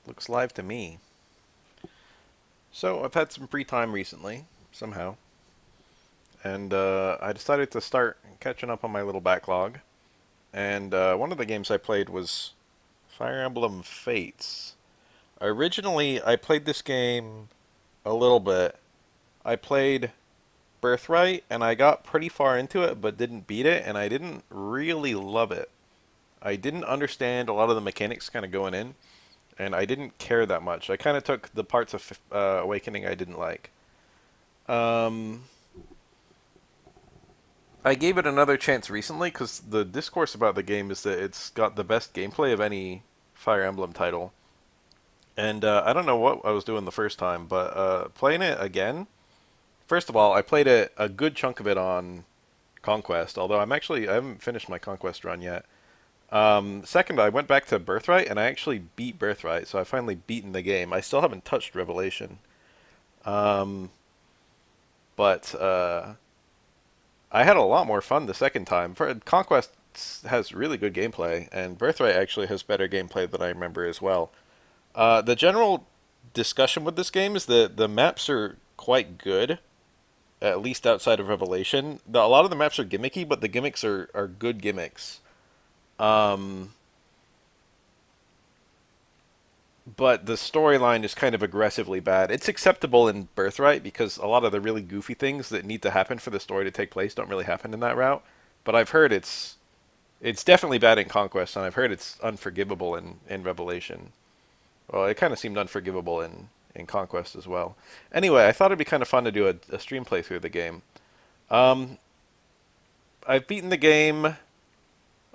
Looks live to me. So I've had some free time recently, somehow, and I decided to start catching up on my little backlog. And one of the games I played was Fire Emblem Fates. Originally, I played this game a little bit. I played Birthright, and I got pretty far into it, but didn't beat it, and I didn't really love it. I didn't understand a lot of the mechanics kind of going in, and I didn't care that much. I kind of took the parts of Awakening I didn't like. Um, I gave it another chance recently because the discourse about the game is that it's got the best gameplay of any Fire Emblem title. And I don't know what I was doing the first time, but playing it again. First of all, I played it a good chunk of it on Conquest, although I haven't finished my Conquest run yet. Second, I went back to Birthright and I actually beat Birthright, so I finally beaten the game. I still haven't touched Revelation, um, but I had a lot more fun the second time. Conquest has really good gameplay, and Birthright actually has better gameplay than I remember as well. The general discussion with this game is that the maps are quite good, at least outside of Revelation. A lot of the maps are gimmicky, but the gimmicks are good gimmicks. Um, but the storyline is kind of aggressively bad. It's acceptable in Birthright because a lot of the really goofy things that need to happen for the story to take place don't really happen in that route. But I've heard it's definitely bad in Conquest, and I've heard it's unforgivable in Revelation. Well, it kind of seemed unforgivable in Conquest as well. Anyway, I thought it'd be kind of fun to do a stream playthrough of the game. Um, I've beaten the game.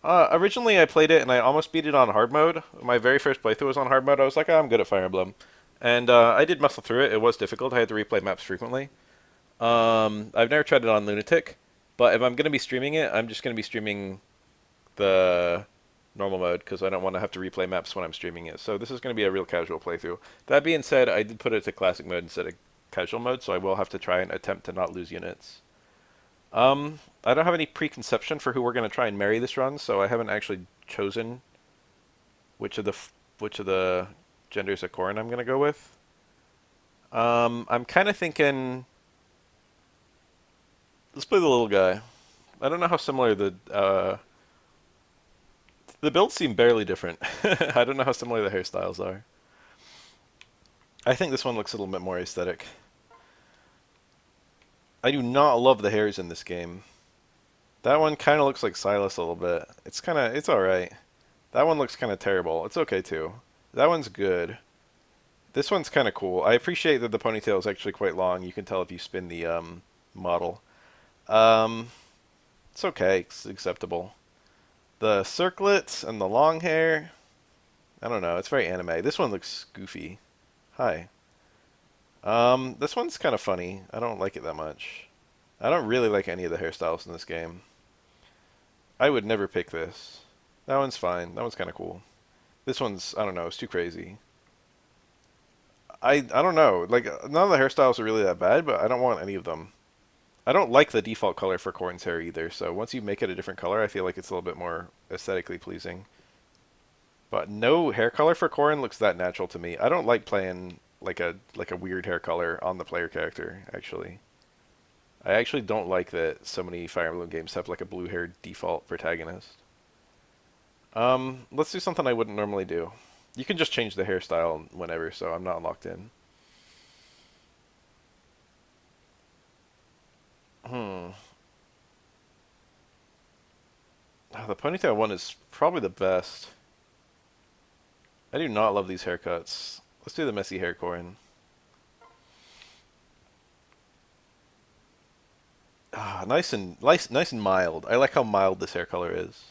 Originally, I played it and I almost beat it on hard mode. My very first playthrough was on hard mode. I was like, oh, I'm good at Fire Emblem. And I did muscle through it. It was difficult. I had to replay maps frequently. I've never tried it on Lunatic, but if I'm going to be streaming it, I'm just going to be streaming the normal mode because I don't want to have to replay maps when I'm streaming it. So this is going to be a real casual playthrough. That being said, I did put it to classic mode instead of casual mode, so I will have to try and attempt to not lose units. I don't have any preconception for who we're going to try and marry this run, so I haven't actually chosen which of the which of the genders of Corrin I'm going to go with. I'm kind of thinking let's play the little guy. I don't know how similar the builds seem barely different. I don't know how similar the hairstyles are. I think this one looks a little bit more aesthetic. I do not love the hairs in this game. That one kind of looks like Silas a little bit. It's alright. That one looks kind of terrible. It's okay too. That one's good. This one's kind of cool. I appreciate that the ponytail is actually quite long. You can tell if you spin the model. Um, it's okay. It's acceptable. The circlets and the long hair. I don't know. It's very anime. This one looks goofy. Hi. This one's kind of funny. I don't like it that much. I don't really like any of the hairstyles in this game. I would never pick this. That one's fine. That one's kind of cool. This one's, I don't know, it's too crazy. I don't know. Like, none of the hairstyles are really that bad, but I don't want any of them. I don't like the default color for Corrin's hair either, so once you make it a different color, I feel like it's a little bit more aesthetically pleasing. But no hair color for Corrin looks that natural to me. I don't like playing like a weird hair color on the player character, actually. I actually don't like that so many Fire Emblem games have like a blue-haired default protagonist. Let's do something I wouldn't normally do. You can just change the hairstyle whenever, so I'm not locked in. Hmm. The ponytail one is probably the best. I do not love these haircuts. Let's do the messy hair Corrin. Nice and mild. I like how mild this hair color is.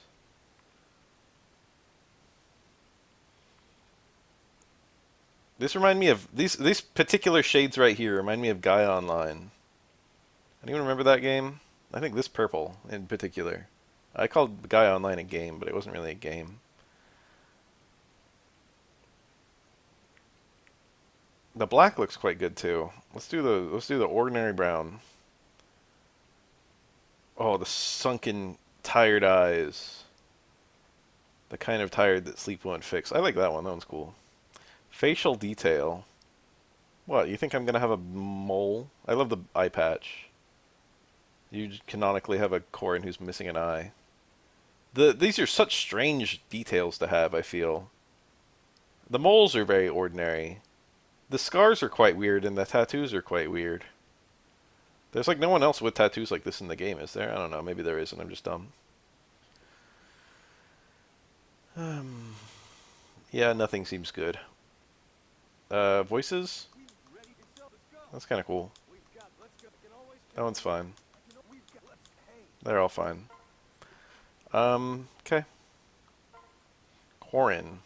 This remind me of these particular shades right here remind me of Gaia Online. Anyone remember that game? I think this purple in particular. I called Gaia Online a game, but it wasn't really a game. The black looks quite good too. Let's do the ordinary brown. Oh, the sunken, tired eyes. The kind of tired that sleep won't fix. I like that one. That one's cool. Facial detail. What, you think I'm gonna have a mole? I love the eye patch. You canonically have a Corrin who's missing an eye. These are such strange details to have, I feel. The moles are very ordinary. The scars are quite weird, and the tattoos are quite weird. There's like no one else with tattoos like this in the game, is there? I don't know. Maybe there is, and I'm just dumb. Um, yeah, nothing seems good. Voices? That's kind of cool. That one's fine. They're all fine. Okay. Corrin.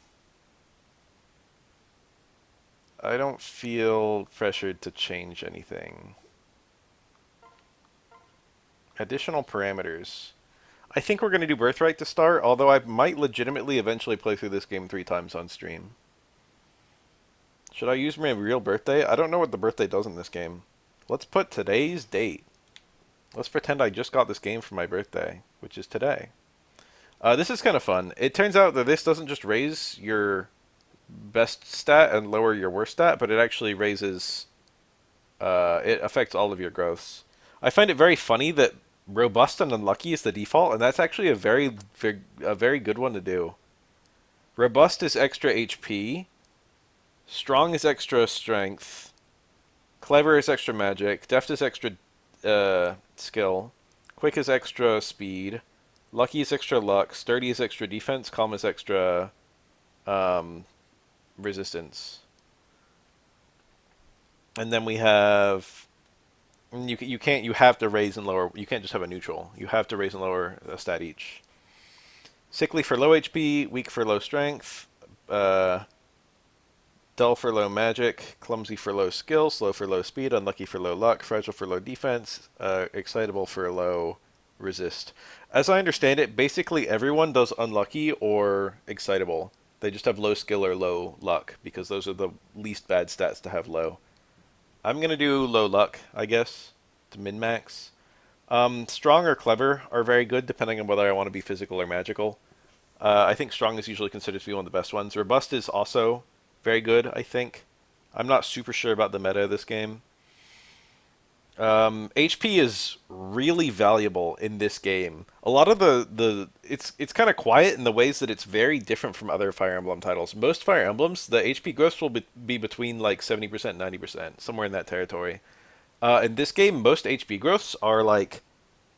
I don't feel pressured to change anything. Additional parameters. I think we're going to do Birthright to start, although I might legitimately eventually play through this game 3 times on stream. Should I use my real birthday? I don't know what the birthday does in this game. Let's put today's date. Let's pretend I just got this game for my birthday, which is today. This is kind of fun. It turns out that this doesn't just raise your best stat and lower your worst stat, but it actually raises... it affects all of your growths. I find it very funny that robust and unlucky is the default, and that's actually a very good one to do. Robust is extra HP. Strong is extra strength. Clever is extra magic. Deft is extra skill. Quick is extra speed. Lucky is extra luck. Sturdy is extra defense. Calm is extra resistance. And then we have... You have to raise and lower. You can't just have a neutral. You have to raise and lower a stat each. Sickly for low HP. Weak for low strength. Dull for low magic, clumsy for low skill, slow for low speed, unlucky for low luck, fragile for low defense, excitable for low resist. As I understand it, basically everyone does unlucky or excitable. They just have low skill or low luck, because those are the least bad stats to have low. I'm going to do low luck, I guess, to min-max. Strong or clever are very good, depending on whether I want to be physical or magical. I think strong is usually considered to be one of the best ones. Robust is also very good, I think. I'm not super sure about the meta of this game. HP is really valuable in this game. A lot of it's kind of quiet in the ways that it's very different from other Fire Emblem titles. Most Fire Emblems, the HP growths will be between like 70%, 90%, somewhere in that territory. In this game, most HP growths are like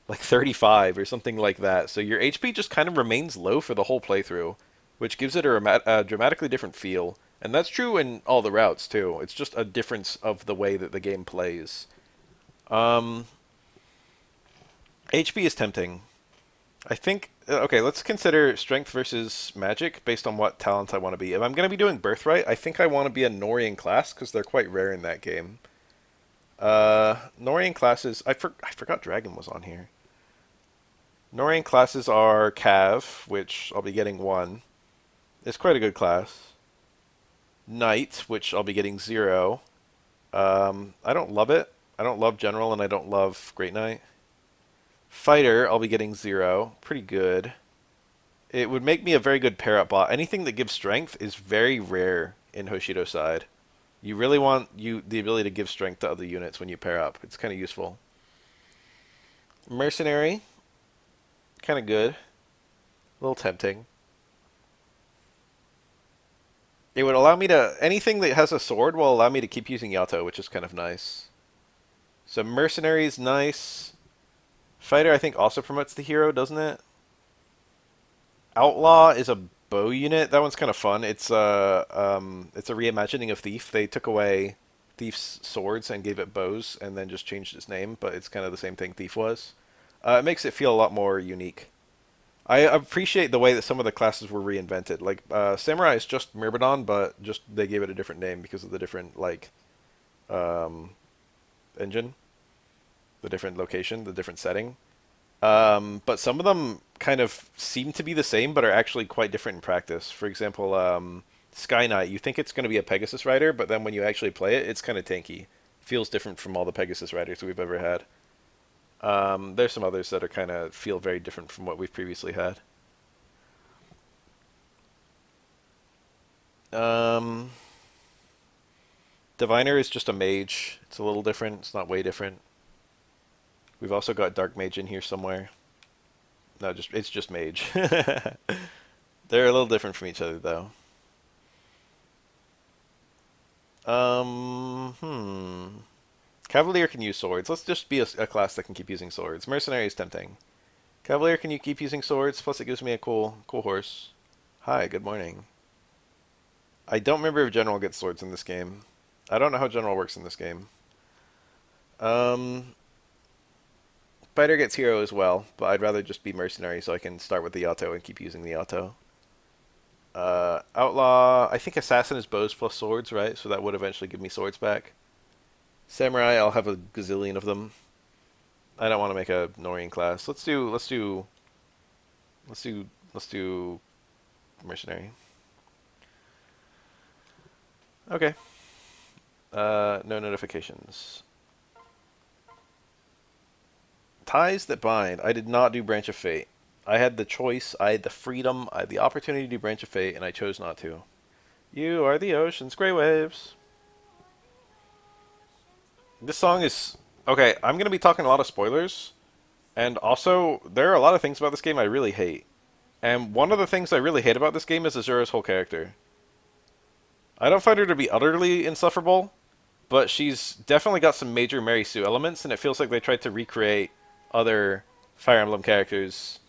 35 or something like that. So your HP just kind of remains low for the whole playthrough, which gives it a dramatically different feel. And that's true in all the routes, too. It's just a difference of the way that the game plays. HP is tempting. I think... Okay, let's consider strength versus magic based on what talent I want to be. If I'm going to be doing Birthright, I think I want to be a Norian class, because they're quite rare in that game. Norian classes... I forgot Dragon was on here. Norian classes are Cav, which I'll be getting 1. It's quite a good class. Knight, which I'll be getting 0. I don't love it. I don't love General, and I don't love Great Knight. Fighter, I'll be getting 0. Pretty good. It would make me a very good pair-up bot. Anything that gives strength is very rare in Hoshido's side. You really want the ability to give strength to other units when you pair up. It's kind of useful. Mercenary, kind of good. A little tempting. It would allow me to... Anything that has a sword will allow me to keep using Yato, which is kind of nice. So Mercenary is nice. Fighter, I think, also promotes the hero, doesn't it? Outlaw is a bow unit. That one's kind of fun. It's a reimagining of Thief. They took away Thief's swords and gave it bows, and then just changed its name, but it's kind of the same thing Thief was. It makes it feel a lot more unique. I appreciate the way that some of the classes were reinvented. Like, Samurai is just Myrmidon, but just they gave it a different name because of the different, like, engine. The different location, the different setting. But some of them kind of seem to be the same, but are actually quite different in practice. For example, Sky Knight, you think it's going to be a Pegasus rider, but then when you actually play it, it's kind of tanky. Feels different from all the Pegasus riders we've ever had. There's some others that are kind of feel very different from what we've previously had. Diviner is just a mage. It's a little different. It's not way different. We've also got Dark Mage in here somewhere. No, just it's just mage. They're a little different from each other though. Hmm. Cavalier can use swords. Let's just be a class that can keep using swords. Mercenary is tempting. Cavalier, can you keep using swords? Plus it gives me a cool horse. Hi, good morning. I don't remember if General gets swords in this game. I don't know how General works in this game. Um, Fighter gets hero as well, but I'd rather just be mercenary so I can start with the auto and keep using the auto. Outlaw, I think assassin is bows plus swords, right? So that would eventually give me swords back. Samurai, I'll have a gazillion of them. I don't want to make a Norian class. Let's do mercenary. Okay. No notifications. Ties that bind. I did not do Branch of Fate. I had the choice, I had the freedom, I had the opportunity to do Branch of Fate, and I chose not to. You are the ocean's gray waves. This song is... Okay, I'm going to be talking a lot of spoilers, and also, there are a lot of things about this game I really hate. And one of the things I really hate about this game is Azura's whole character. I don't find her to be utterly insufferable, but she's definitely got some major Mary Sue elements, and it feels like they tried to recreate other Fire Emblem characters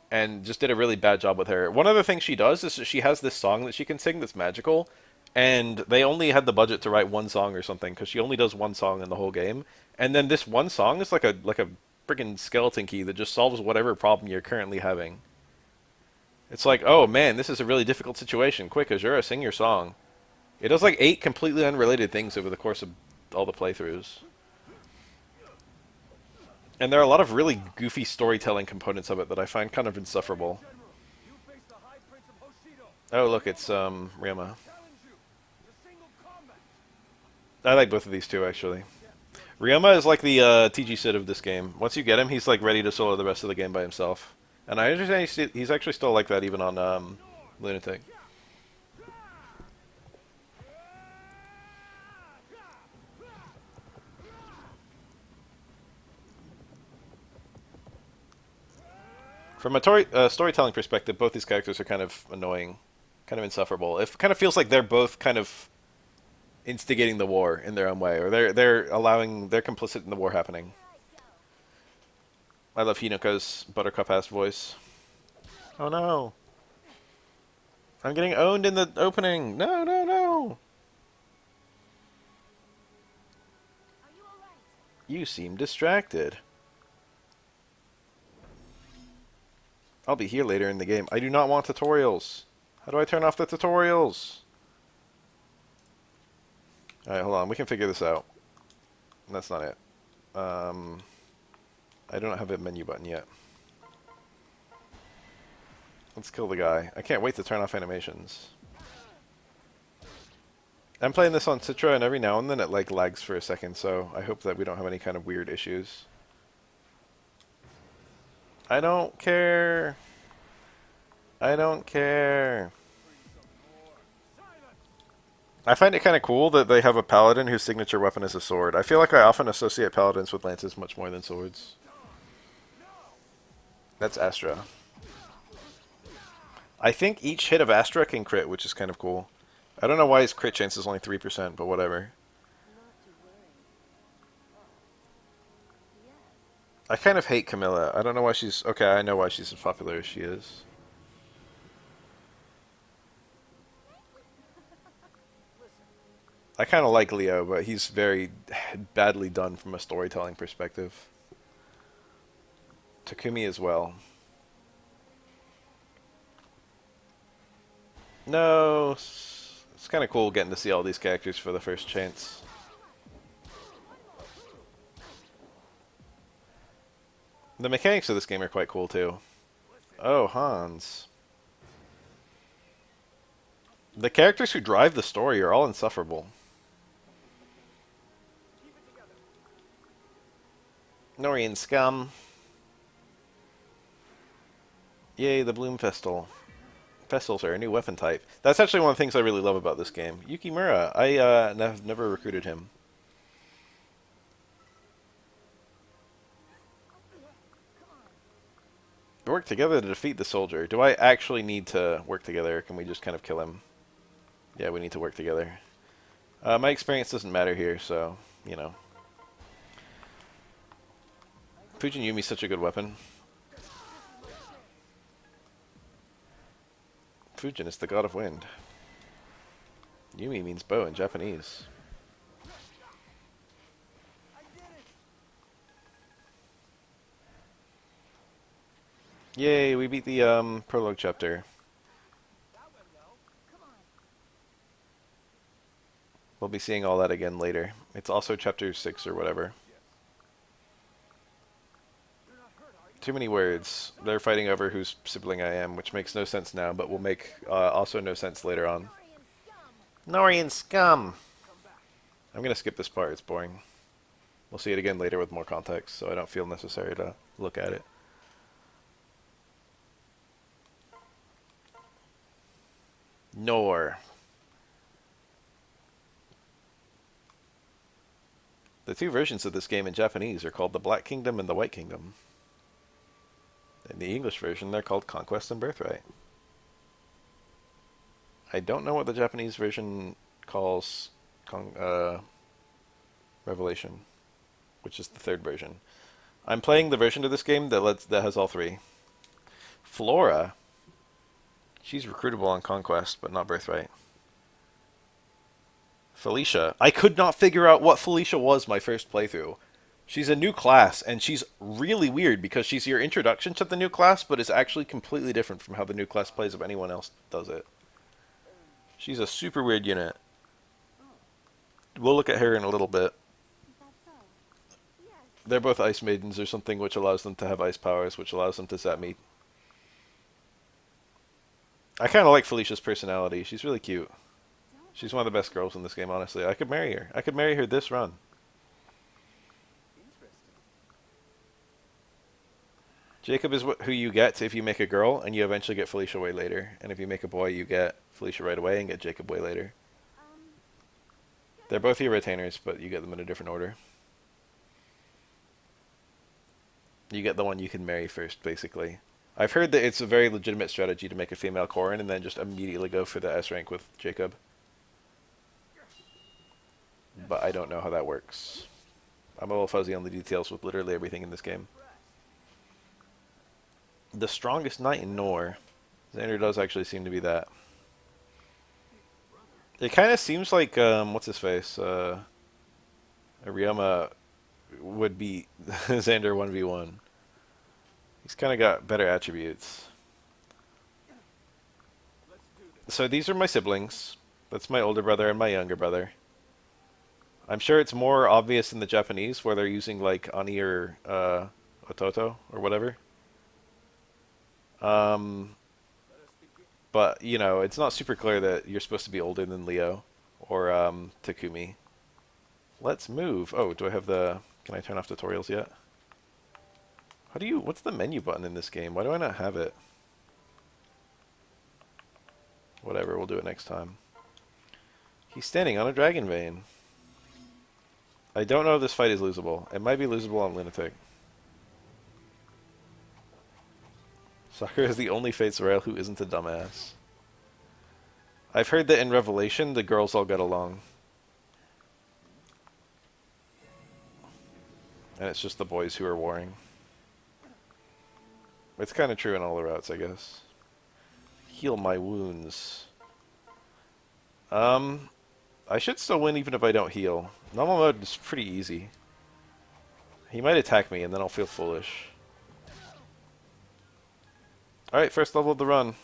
and just did a really bad job with her. One of the things she does is that she has this song that she can sing that's magical, and they only had the budget to write one song or something because she only does one song in the whole game. And then this one song is like a freaking skeleton key that just solves whatever problem you're currently having. It's like, oh man, this is a really difficult situation. Quick, Azura, sing your song. It does like 8 completely unrelated things over the course of all the playthroughs. And there are a lot of really goofy storytelling components of it that I find kind of insufferable. Oh, look, it's Ryoma. I like both of these two, actually. Ryoma is like the TG Sid of this game. Once you get him, he's like ready to solo the rest of the game by himself. And I understand he's actually still like that even on Lunatic. From a storytelling perspective, both these characters are kind of annoying, kind of insufferable. It kind of feels like they're both kind of instigating the war in their own way, or they're complicit in the war happening. I love Hinoka's Buttercup-ass voice. Oh no. I'm getting owned in the opening. No, no, no. You seem distracted. I'll be here later in the game. I do not want tutorials. How do I turn off the tutorials? Alright, hold on. We can figure this out. That's not it. I don't have a menu button yet. Let's kill the guy. I can't wait to turn off animations. I'm playing this on Citra, and every now and then it like lags for a second, so I hope that we don't have any kind of weird issues. I don't care. I don't care. I find it kind of cool that they have a paladin whose signature weapon is a sword. I feel like I often associate paladins with lances much more than swords. That's Astra. I think each hit of Astra can crit, which is kind of cool. I don't know why his crit chance is only 3%, but whatever. I kind of hate Camilla. I don't know why she's... Okay, I know why she's as popular as she is. I kind of like Leo, but he's very badly done from a storytelling perspective. Takumi as well. No, it's kind of cool getting to see all these characters for the first chance. The mechanics of this game are quite cool too. Oh, Hans. The characters who drive the story are all insufferable. Norian scum. Yay, the Bloom Festal. Vessels are a new weapon type. That's actually one of the things I really love about this game. Yukimura, I have never recruited him. Work together to defeat the soldier. Do I actually need to work together, or can we just kind of kill him? Yeah, we need to work together. My experience doesn't matter here, so, you know. Fujin Yumi's such a good weapon. Fujin is the god of wind. Yumi means bow in Japanese. Yay, we beat the prologue chapter. We'll be seeing all that again later. It's also chapter 6 or whatever. Too many words. They're fighting over whose sibling I am, which makes no sense now, but will make also no sense later on. Norian scum! I'm gonna skip this part, it's boring. We'll see it again later with more context, so I don't feel necessary to look at it. Nor. The two versions of this game in Japanese are called the Black Kingdom and the White Kingdom. In the English version, they're called Conquest and Birthright. I don't know what the Japanese version calls Revelation, which is the third version. I'm playing the version of this game that has all three. Flora. She's recruitable on Conquest, but not Birthright. Felicia. I could not figure out what Felicia was my first playthrough. She's a new class, and she's really weird because she's your introduction to the new class, but is actually completely different from how the new class plays if anyone else does it. She's a super weird unit. We'll look at her in a little bit. They're both Ice Maidens or something, which allows them to have ice powers, which allows them to zap me. I kind of like Felicia's personality. She's really cute. She's one of the best girls in this game, honestly. I could marry her. I could marry her this run. Jacob is who you get if you make a girl, and you eventually get Felicia way later. And if you make a boy, you get Felicia right away and get Jacob way later. They're both your retainers, but you get them in a different order. You get the one you can marry first, basically. I've heard that it's a very legitimate strategy to make a female Corrin and then just immediately go for the S rank with Jacob. But I don't know how that works. I'm a little fuzzy on the details with literally everything in this game. The strongest knight in Nor. Xander does actually seem to be that. It kind of seems like, what's his face? Ariyama would beat Xander 1v1. He's kind of got better attributes. So these are my siblings. That's my older brother and my younger brother. I'm sure it's more obvious in the Japanese where they're using like Ani or Ototo or whatever. But, you know, it's not super clear that you're supposed to be older than Leo or Takumi. Let's move. Oh, do I have the... Can I turn off tutorials yet? How do you... What's the menu button in this game? Why do I not have it? Whatever, we'll do it next time. He's standing on a dragon vein. I don't know if this fight is losable. It might be losable on Lunatic. Sakura is the only Fates Royal who isn't a dumbass. I've heard that in Revelation, the girls all get along. And it's just the boys who are warring. It's kind of true in all the routes, I guess. Heal my wounds. I should still win even if I don't heal. Normal mode is pretty easy. He might attack me and then I'll feel foolish. Alright, first level of the run.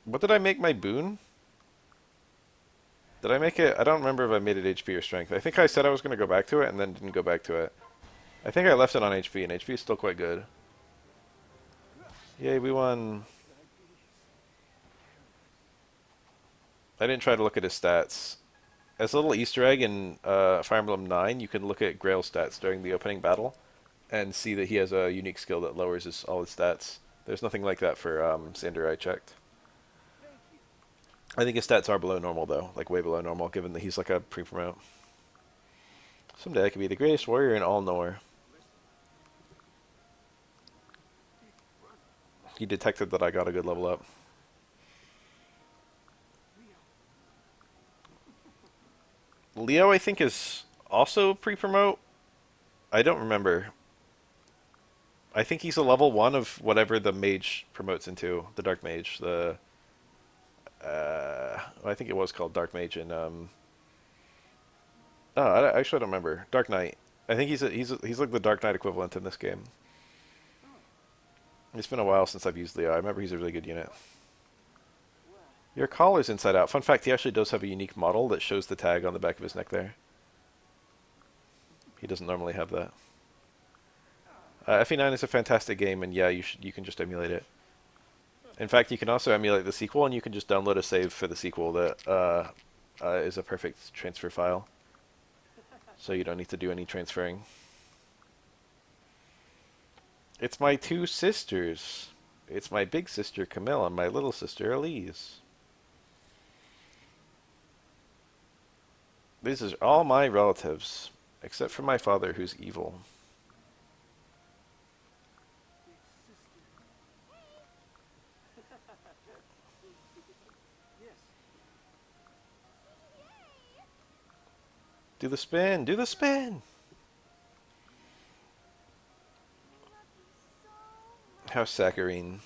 What did I make my boon? Did I make it? I don't remember if I made it HP or strength. I think I said I was going to go back to it and then didn't go back to it. I think I left it on HP, and HP is still quite good. Yay, we won. I didn't try to look at his stats. As a little Easter egg in Fire Emblem 9, you can look at Grail's stats during the opening battle and see that he has a unique skill that lowers all his stats. There's nothing like that for Sander, I checked. I think his stats are below normal, though. Like, way below normal, given that he's like a pre-promote. Someday I could be the greatest warrior in all Nor. He detected that I got a good level up. Leo, I think, is also pre-promote. I don't remember. I think he's a level 1 of whatever the mage promotes into. The Dark Mage. I think it was called Dark Mage in, Oh, actually I don't remember. Dark Knight. I think he's like the Dark Knight equivalent in this game. It's been a while since I've used Leo. I remember he's a really good unit. Your collar's inside out. Fun fact, he actually does have a unique model that shows the tag on the back of his neck there. He doesn't normally have that. FE9 is a fantastic game, and yeah, you can just emulate it. In fact, you can also emulate the sequel, and you can just download a save for the sequel that is a perfect transfer file. So you don't need to do any transferring. It's my two sisters. It's my big sister Camille and my little sister Elise. These are all my relatives, except for my father, who's evil. Do the spin! Do the spin! How saccharine.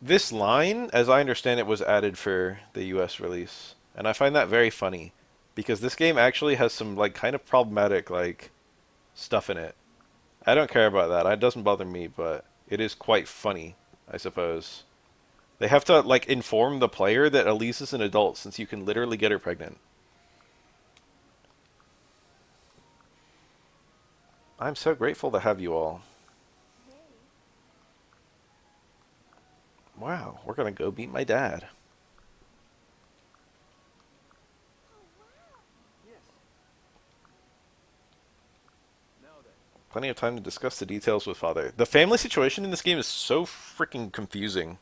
This line, as I understand it, was added for the US release. And I find that very funny. Because this game actually has some, like, kind of problematic, like, stuff in it. I don't care about that. It doesn't bother me, but it is quite funny, I suppose. They have to, like, inform the player that Elise is an adult, since you can literally get her pregnant. I'm so grateful to have you all. Wow, we're gonna go beat my dad. Plenty of time to discuss the details with father. The family situation in this game is so freaking confusing.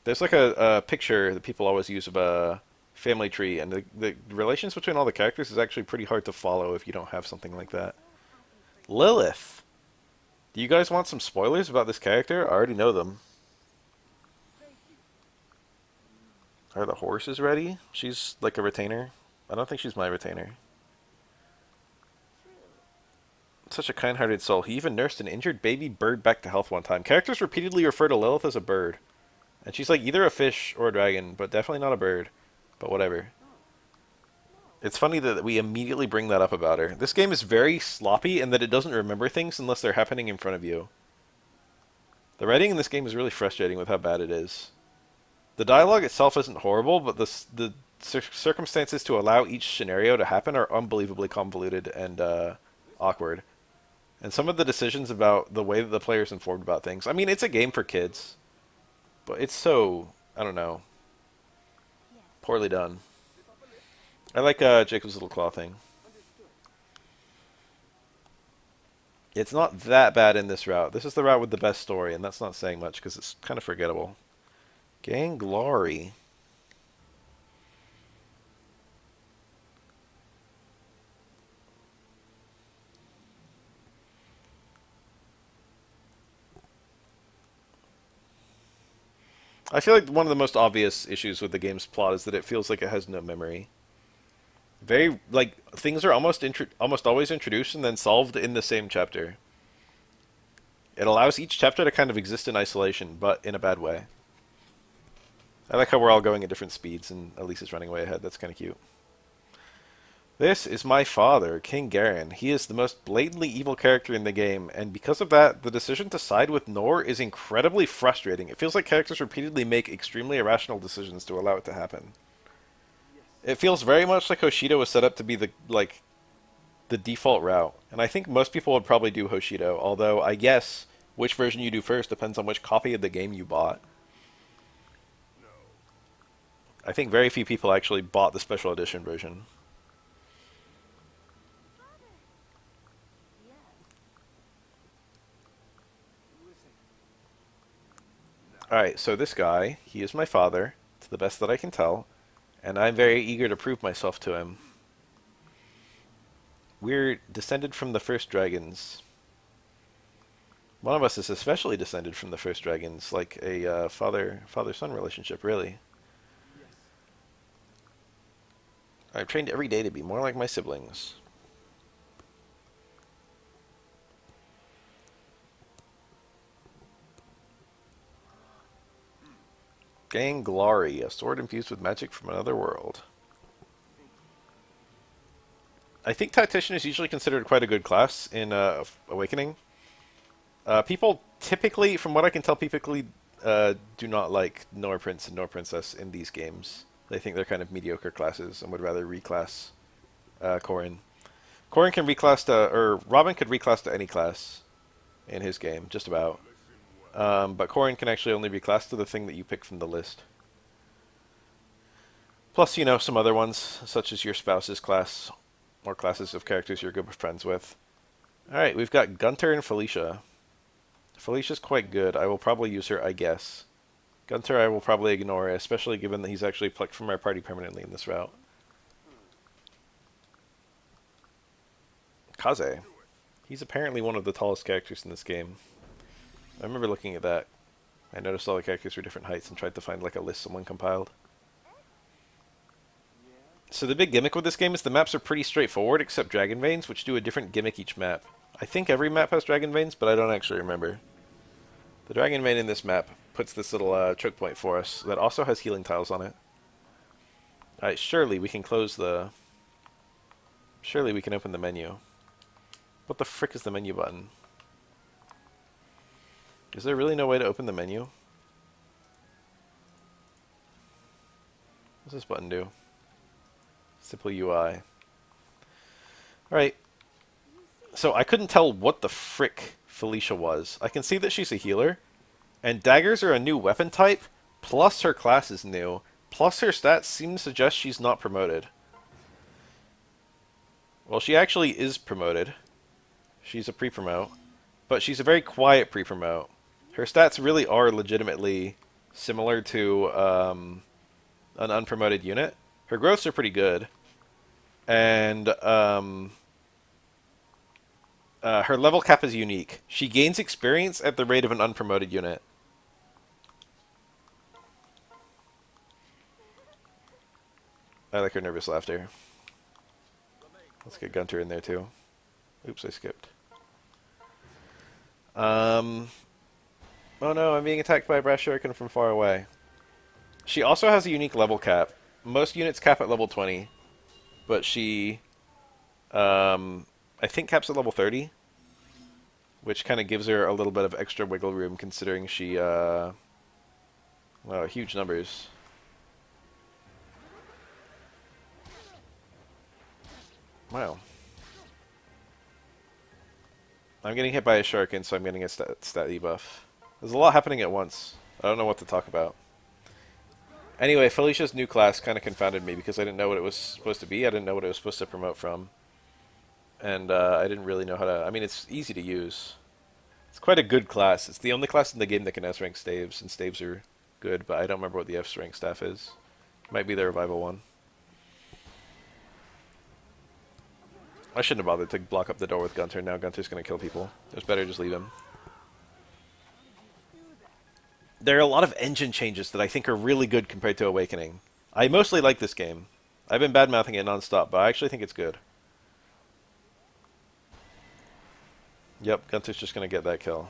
There's like a picture that people always use of a family tree, and the relations between all the characters is actually pretty hard to follow if you don't have something like that. Lilith! Do you guys want some spoilers about this character? I already know them. Are the horses ready? She's like a retainer. I don't think she's my retainer. Such a kind-hearted soul. He even nursed an injured baby bird back to health one time. Characters repeatedly refer to Lilith as a bird. And she's like either a fish or a dragon, but definitely not a bird. But whatever. It's funny that we immediately bring that up about her. This game is very sloppy in that it doesn't remember things unless they're happening in front of you. The writing in this game is really frustrating with how bad it is. The dialogue itself isn't horrible, but the circumstances to allow each scenario to happen are unbelievably convoluted and awkward. And some of the decisions about the way that the player's informed about things. I mean, it's a game for kids, but it's so, I don't know, poorly done. I like Jacob's little claw thing. It's not that bad in this route. This is the route with the best story, and that's not saying much because it's kind of forgettable. Gang Glory. I feel like one of the most obvious issues with the game's plot is that it feels like it has no memory. Very, like, things are almost always introduced and then solved in the same chapter. It allows each chapter to kind of exist in isolation, but in a bad way. I like how we're all going at different speeds and Elise is running way ahead. That's kind of cute. This is my father, King Garen. He is the most blatantly evil character in the game, and because of that, the decision to side with Nor is incredibly frustrating. It feels like characters repeatedly make extremely irrational decisions to allow it to happen. It feels very much like Hoshido was set up to be the default route, and I think most people would probably do Hoshido, although I guess which version you do first depends on which copy of the game you bought. I think very few people actually bought the special edition version. Alright, so this guy, he is my father, to the best that I can tell, and I'm very eager to prove myself to him. We're descended from the first dragons. One of us is especially descended from the first dragons, like a father-son relationship, really. I've trained every day to be more like my siblings. Gain Glory, a sword infused with magic from another world. I think Tactician is usually considered quite a good class in Awakening. People typically, from what I can tell, typically do not like Nor Prince and Nor Princess in these games. They think they're kind of mediocre classes and would rather reclass Corrin. Corrin can reclass to, or Robin could reclass to any class in his game, just about. But Corrin can actually only reclass to the thing that you pick from the list. Plus, you know, some other ones, such as your spouse's class, or classes of characters you're good friends with. Alright, we've got Gunter and Felicia. Felicia's quite good. I will probably use her, I guess. Gunter I will probably ignore, especially given that he's actually plucked from our party permanently in this route. Kaze. He's apparently one of the tallest characters in this game. I remember looking at that. I noticed all the characters were different heights and tried to find like a list someone compiled. So the big gimmick with this game is the maps are pretty straightforward, except Dragon Veins, which do a different gimmick each map. I think every map has Dragon Veins, but I don't actually remember. The Dragon Vein in this map puts this little choke point for us that also has healing tiles on it. Alright, surely we can close the... Surely we can open the menu. What the frick is the menu button? Is there really no way to open the menu? What's this button do? Simple UI. Alright. So I couldn't tell what the frick Felicia was. I can see that she's a healer. And daggers are a new weapon type. Plus her class is new. Plus her stats seem to suggest she's not promoted. Well, she actually is promoted. She's a pre-promote. But she's a very quiet pre-promote. Her stats really are legitimately similar to an unpromoted unit. Her growths are pretty good. And her level cap is unique. She gains experience at the rate of an unpromoted unit. I like her nervous laughter. Let's get Gunter in there too. Oops, I skipped. Oh no, I'm being attacked by a brass shuriken from far away. She also has a unique level cap. Most units cap at level 20. But she, I think caps at level 30. Which kind of gives her a little bit of extra wiggle room considering she, well, huge numbers. Wow. I'm getting hit by a shuriken, so I'm getting a stat debuff. There's a lot happening at once. I don't know what to talk about. Anyway, Felicia's new class kind of confounded me because I didn't know what it was supposed to be. I didn't know what it was supposed to promote from. And I didn't really know how to... I mean, it's easy to use. It's quite a good class. It's the only class in the game that can S-rank staves, and staves are good, but I don't remember what the S-rank staff is. Might be the revival one. I shouldn't have bothered to block up the door with Gunter. Now Gunter's going to kill people. It was better just leave him. There are a lot of engine changes that I think are really good compared to Awakening. I mostly like this game. I've been bad-mouthing it non-stop, but I actually think it's good. Yep, Gunter's just going to get that kill.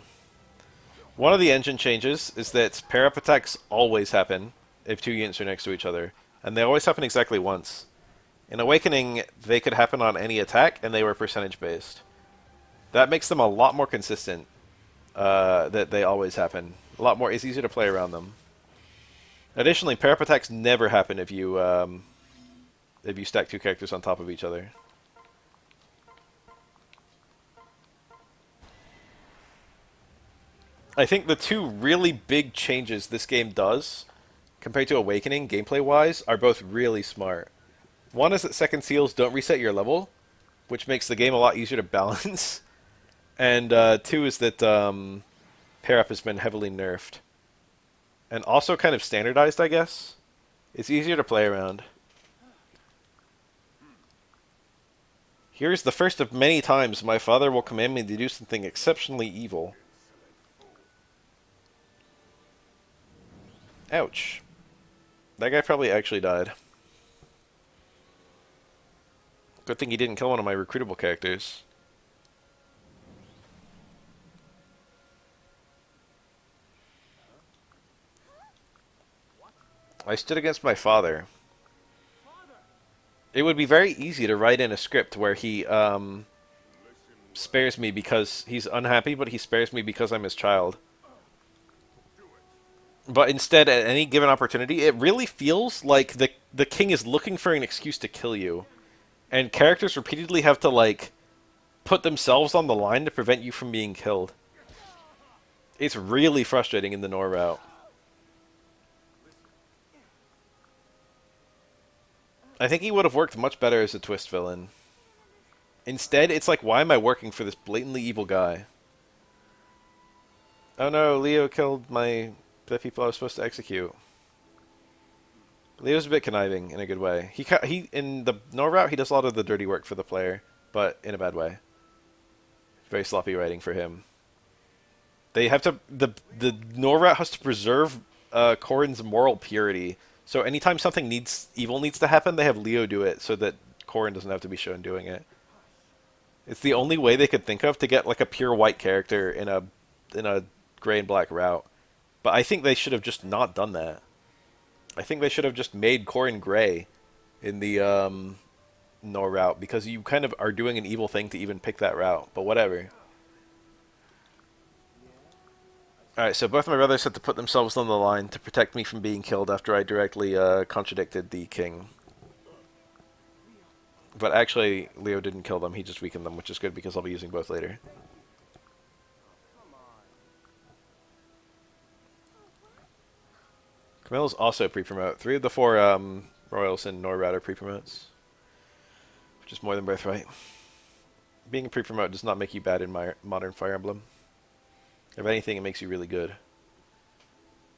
One of the engine changes is that pair-up attacks always happen if two units are next to each other. And they always happen exactly once. In Awakening, they could happen on any attack, and they were percentage-based. That makes them a lot more consistent, that they always happen. A lot more, it's easier to play around them. Additionally, pair-up attacks never happen if you stack two characters on top of each other. I think the two really big changes this game does, compared to Awakening, gameplay-wise, are both really smart. One is that second seals don't reset your level, which makes the game a lot easier to balance. And two is that pair-up has been heavily nerfed. And also kind of standardized, I guess. It's easier to play around. Here's the first of many times my father will command me to do something exceptionally evil. Ouch. That guy probably actually died. Good thing he didn't kill one of my recruitable characters. I stood against my father. It would be very easy to write in a script where he spares me because he's unhappy, but he spares me because I'm his child. But instead, at any given opportunity, it really feels like the king is looking for an excuse to kill you, and characters repeatedly have to like put themselves on the line to prevent you from being killed. It's really frustrating in the Nor route. I think he would have worked much better as a twist villain. Instead, it's like, why am I working for this blatantly evil guy? Oh no, Leo killed the people I was supposed to execute. Leo's a bit conniving in a good way. He in the Nor route, he does a lot of the dirty work for the player, but in a bad way. Very sloppy writing for him. They have to the Nor route has to preserve Corrin's moral purity. So anytime something evil needs to happen, they have Leo do it so that Corrin doesn't have to be shown doing it. It's the only way they could think of to get like a pure white character in a gray and black route. But I think they should have just not done that. I think they should have just made Corrin gray in the Nor route because you kind of are doing an evil thing to even pick that route. But whatever. Alright, so both my brothers had to put themselves on the line to protect me from being killed after I directly contradicted the king. But actually, Leo didn't kill them, he just weakened them, which is good because I'll be using both later. Camilla's also pre-promote. 3 of the 4 Royals in Nor route are pre-promotes, which is more than Birthright. Being a pre-promote does not make you bad in my modern Fire Emblem. If anything, it makes you really good.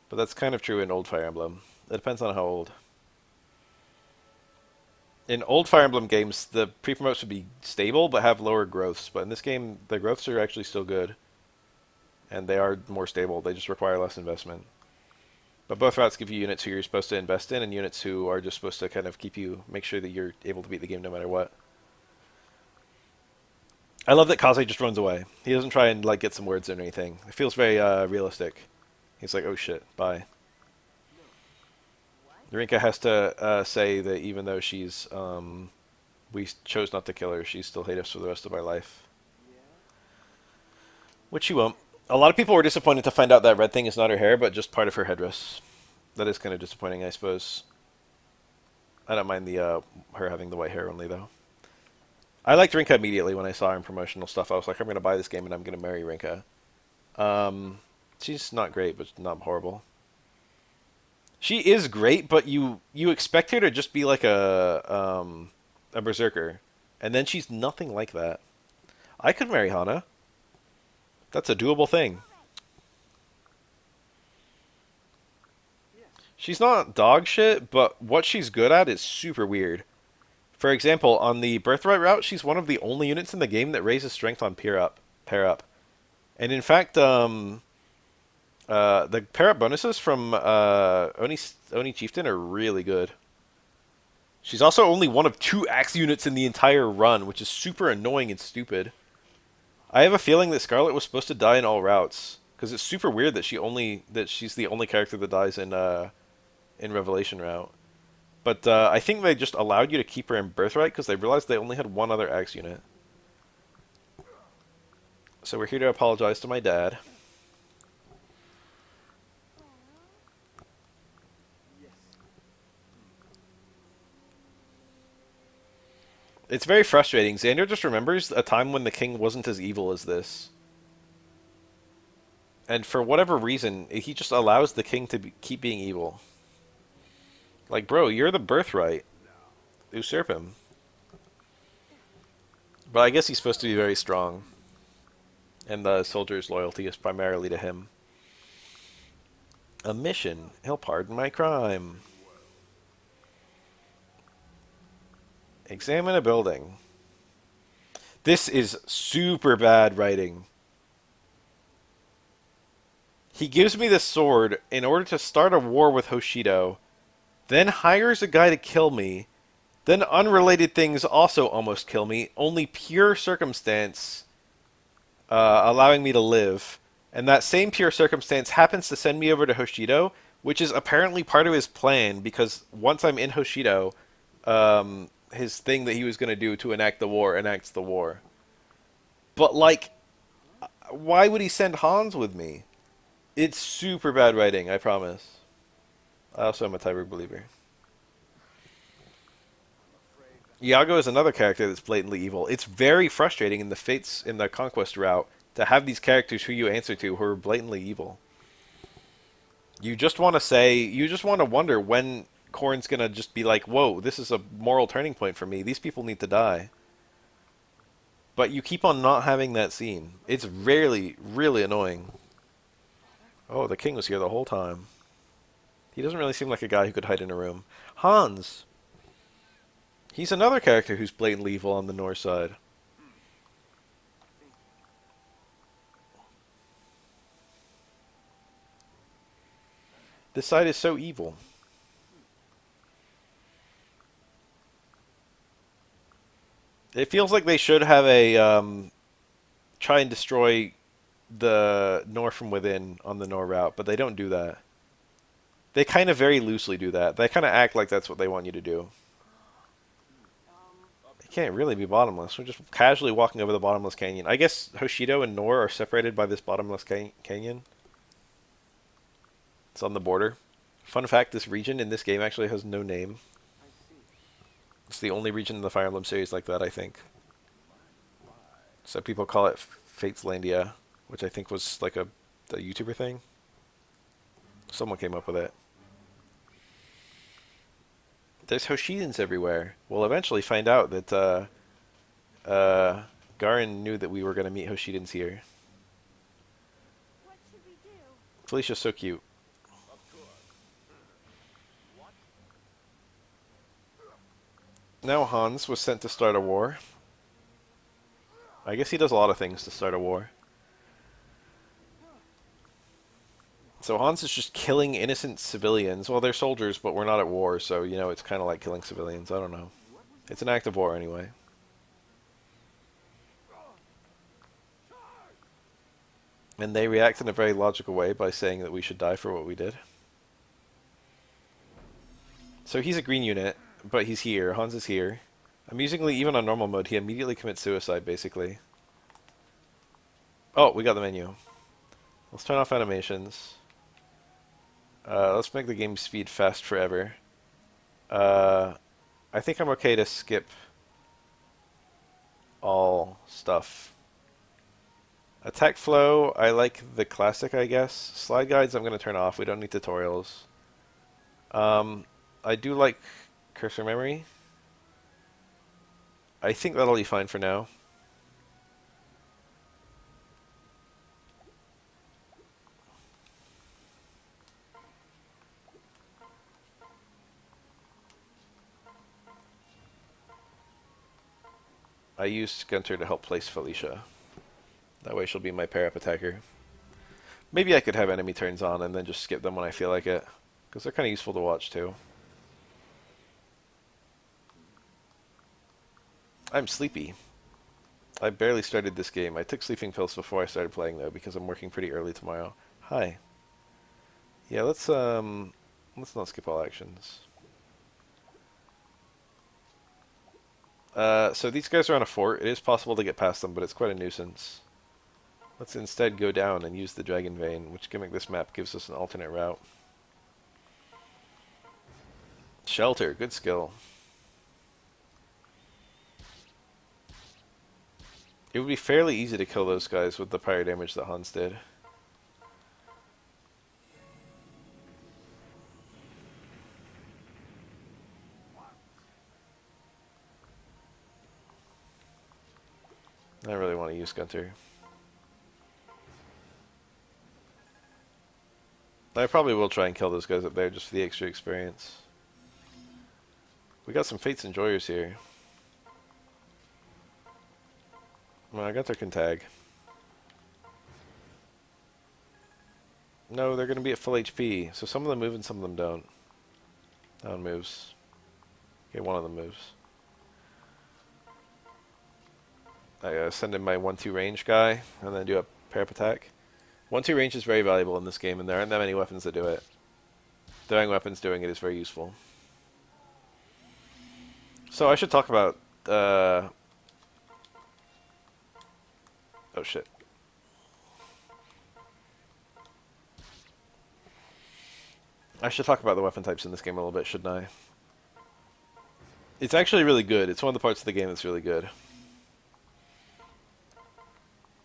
But that's kind of true in old Fire Emblem. It depends on how old. In old Fire Emblem games, the pre-promotes would be stable but have lower growths. But in this game, the growths are actually still good. And they are more stable. They just require less investment. But both routes give you units who you're supposed to invest in and units who are just supposed to kind of make sure that you're able to beat the game no matter what. I love that Kaze just runs away. He doesn't try and like get some words in or anything. It feels very realistic. He's like, oh shit, bye. Rinka has to say that even though we chose not to kill her, she still hate us for the rest of our life. Which she won't. A lot of people were disappointed to find out that red thing is not her hair, but just part of her headdress. That is kind of disappointing, I suppose. I don't mind the her having the white hair only, though. I liked Rinka immediately when I saw her in promotional stuff. I was like, I'm going to buy this game and I'm going to marry Rinka. She's not great, but not horrible. She is great, but you expect her to just be like a berserker, and then she's nothing like that. I could marry Hana. That's a doable thing. She's not dog shit, but what she's good at is super weird. For example, on the Birthright route, she's one of the only units in the game that raises strength on pair up. And in fact, the pair up bonuses from Oni Chieftain are really good. She's also only one of 2 axe units in the entire run, which is super annoying and stupid. I have a feeling that Scarlet was supposed to die in all routes, because it's super weird that she's the only character that dies in Revelation route. But I think they just allowed you to keep her in Birthright because they realized they only had 1 other axe unit. So we're here to apologize to my dad. It's very frustrating. Xander just remembers a time when the king wasn't as evil as this. And for whatever reason, he just allows the king to keep being evil. Like, bro, you're the Birthright. Usurp him. But I guess he's supposed to be very strong. And the soldier's loyalty is primarily to him. A mission. He'll pardon my crime. Examine a building. This is super bad writing. He gives me this sword in order to start a war with Hoshido, then hires a guy to kill me, then unrelated things also almost kill me, only pure circumstance allowing me to live. And that same pure circumstance happens to send me over to Hoshido, which is apparently part of his plan, because once I'm in Hoshido, his thing that he was going to do to enact the war enacts the war. But, like, why would he send Hans with me? It's super bad writing, I promise. I also am a Tyberg believer. Iago is another character that's blatantly evil. It's very frustrating in the Fates in the Conquest route to have these characters who you answer to who are blatantly evil. You just want to wonder when Corrin's gonna just be like, whoa, this is a moral turning point for me. These people need to die. But you keep on not having that scene. It's rarely, really annoying. Oh, the king was here the whole time. He doesn't really seem like a guy who could hide in a room. Hans! He's another character who's blatantly evil on the Norse side. This side is so evil. It feels like they should have a try and destroy the Nor from within on the Nor route, but they don't do that. They kind of very loosely do that. They kind of act like that's what they want you to do. It can't really be bottomless. We're just casually walking over the bottomless canyon. I guess Hoshido and Nor are separated by this bottomless canyon. It's on the border. Fun fact, this region in this game actually has no name. It's the only region in the Fire Emblem series like that, I think. So people call it Fateslandia, which I think was like a YouTuber thing. Someone came up with it. There's Hoshidans everywhere. We'll eventually find out that Garin knew that we were going to meet Hoshidans here. What should we do? Felicia's so cute. Now Hans was sent to start a war. I guess he does a lot of things to start a war. So Hans is just killing innocent civilians. Well, they're soldiers, but we're not at war, so, you know, it's kind of like killing civilians. I don't know. It's an act of war anyway. And they react in a very logical way by saying that we should die for what we did. So he's a green unit, but he's here. Hans is here. Amusingly, even on normal mode, he immediately commits suicide, basically. Oh, we got the menu. Let's turn off animations. Let's make the game speed fast forever. I think I'm okay to skip all stuff. Attack flow, I like the classic, I guess. Slide guides, I'm going to turn off. We don't need tutorials. I do like cursor memory. I think that'll be fine for now. I used Gunter to help place Felicia. That way she'll be my pair-up attacker. Maybe I could have enemy turns on and then just skip them when I feel like it. Because they're kind of useful to watch too. I'm sleepy. I barely started this game. I took sleeping pills before I started playing though because I'm working pretty early tomorrow. Hi. Yeah, let's not skip all actions. So these guys are on a fort. It is possible to get past them, but it's quite a nuisance. Let's instead go down and use the Dragon Vein, which gimmick this map gives us an alternate route. Shelter, good skill. It would be fairly easy to kill those guys with the fire damage that Hans did. I really want to use Gunter. I probably will try and kill those guys up there just for the extra experience. We got some Fates Enjoyers here. Well, I got their Contag. No, they're going to be at full HP, so some of them move and some of them don't. That one moves. Okay, one of them moves. I send in my 1-2 range guy, and then do a parap attack. 1-2 range is very valuable in this game, and there aren't that many weapons that do it. Throwing weapons doing it is very useful. So I should talk about... oh shit. I should talk about the weapon types in this game a little bit, shouldn't I? It's actually really good. It's one of the parts of the game that's really good.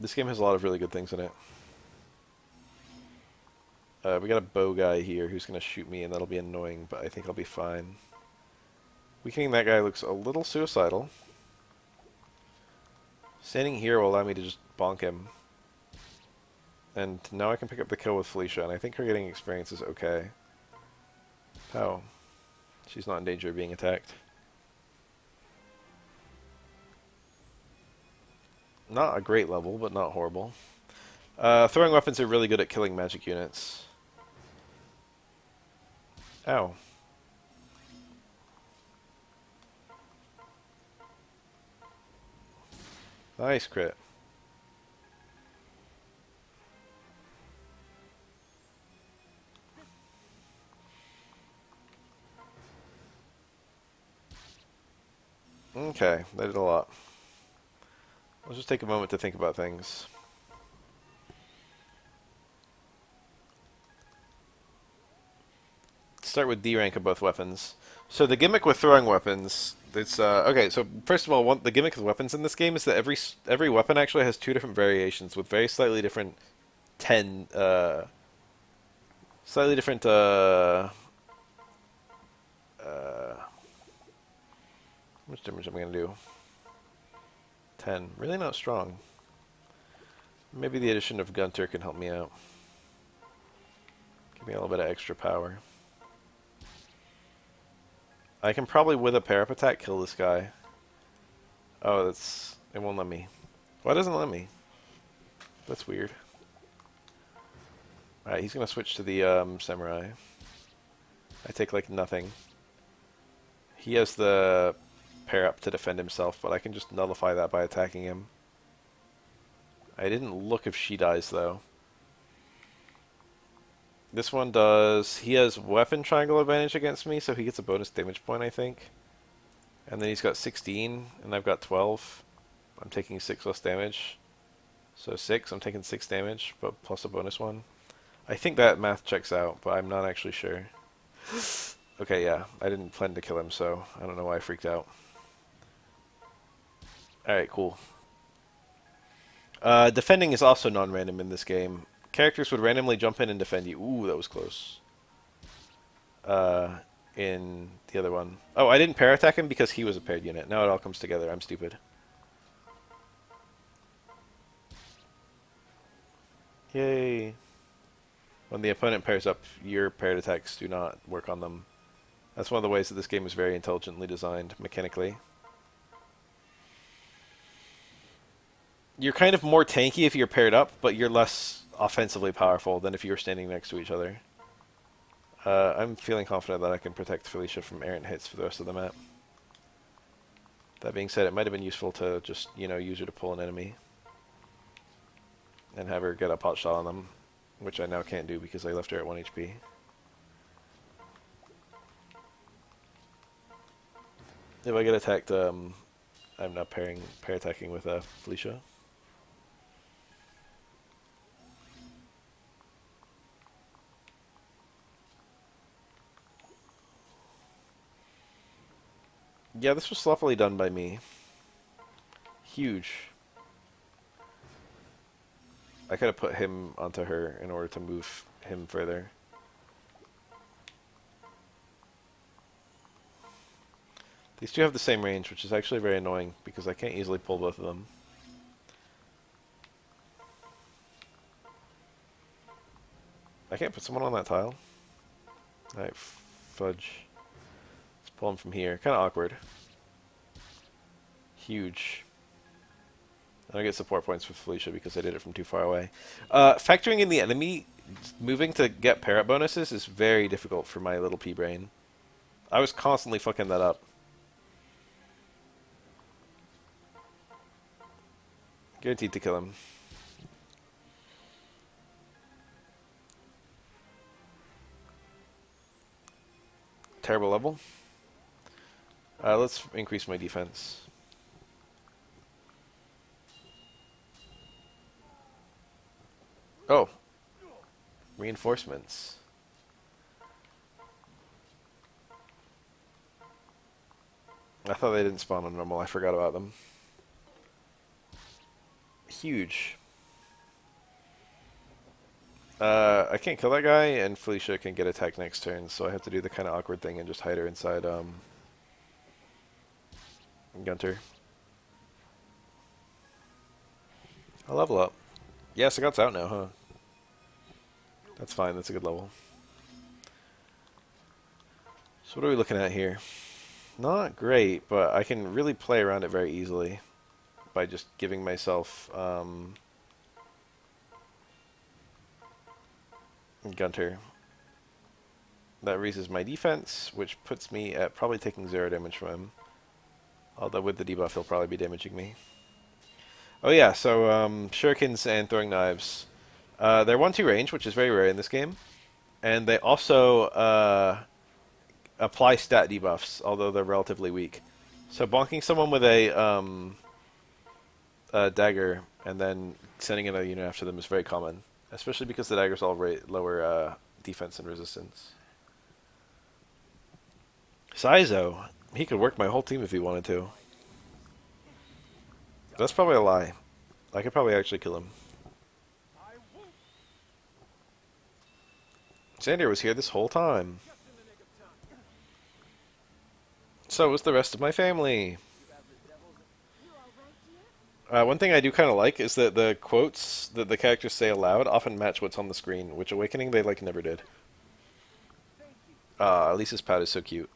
This game has a lot of really good things in it. We got a bow guy here who's going to shoot me, and that'll be annoying, but I think I'll be fine. Weakening that guy looks a little suicidal. Standing here will allow me to just bonk him. And now I can pick up the kill with Felicia, and I think her getting experience is okay. How? She's not in danger of being attacked. Not a great level, but not horrible. Throwing weapons are really good at killing magic units. Ow. Nice crit. Okay, that did a lot. Let's just take a moment to think about things. Start with D rank of both weapons. So the gimmick with throwing weapons, it's okay. So first of all, the gimmick with weapons in this game is that every weapon actually has 2 different variations with very slightly different slightly different how much damage am I gonna do? 10. Really not strong. Maybe the addition of Gunter can help me out. Give me a little bit of extra power. I can probably, with a parap attack, kill this guy. Oh, that's... it won't let me. Why doesn't it let me? That's weird. Alright, he's gonna switch to the samurai. I take, like, nothing. He has the parap to defend himself, but I can just nullify that by attacking him. I didn't look if she dies, though. This one does... he has weapon triangle advantage against me, so he gets a bonus damage point, I think. And then he's got 16, and I've got 12. I'm taking 6 less damage. So 6, I'm taking 6 damage, but plus a bonus one. I think that math checks out, but I'm not actually sure. Okay, yeah, I didn't plan to kill him, so I don't know why I freaked out. Alright, cool. Defending is also non-random in this game. Characters would randomly jump in and defend you. Ooh, that was close. In the other one. Oh, I didn't pair attack him because he was a paired unit. Now it all comes together. I'm stupid. Yay. When the opponent pairs up, your paired attacks do not work on them. That's one of the ways that this game is very intelligently designed, mechanically. You're kind of more tanky if you're paired up, but you're less offensively powerful than if you were standing next to each other. I'm feeling confident that I can protect Felicia from errant hits for the rest of the map. That being said, it might have been useful to just, you know, use her to pull an enemy. And have her get a pot shot on them, which I now can't do because I left her at 1 HP. If I get attacked, I'm not pair attacking with Felicia. Yeah, this was sloppily done by me. Huge. I could have put him onto her in order to move him further. These two have the same range, which is actually very annoying because I can't easily pull both of them. I can't put someone on that tile. Alright, fudge. Let's pull him from here. Kind of awkward. Huge. I don't get support points with Felicia because I did it from too far away. Factoring in the enemy moving to get parrot bonuses is very difficult for my little pea brain. I was constantly fucking that up. Guaranteed to kill him. Terrible level. Let's increase my defense. Oh. Reinforcements. I thought they didn't spawn on normal. I forgot about them. Huge. I can't kill that guy, and Felicia can get attacked next turn, so I have to do the kind of awkward thing and just hide her inside Gunter. I'll level up. Yes, I got out now, huh? That's fine, that's a good level. So what are we looking at here? Not great, but I can really play around it very easily by just giving myself Gunter. That raises my defense, which puts me at probably taking 0 damage from him. Although with the debuff, he'll probably be damaging me. Oh yeah, so shurikens and throwing knives. They're 1-2 range, which is very rare in this game. And they also apply stat debuffs, although they're relatively weak. So bonking someone with a dagger and then sending another unit after them is very common. Especially because the daggers all lower defense and resistance. Saizo. He could work my whole team if he wanted to. That's probably a lie. I could probably actually kill him. Xander was here this whole time. So was the rest of my family. One thing I do kind of like is that the quotes that the characters say aloud often match what's on the screen, which Awakening they like never did. Lisa's pout is so cute.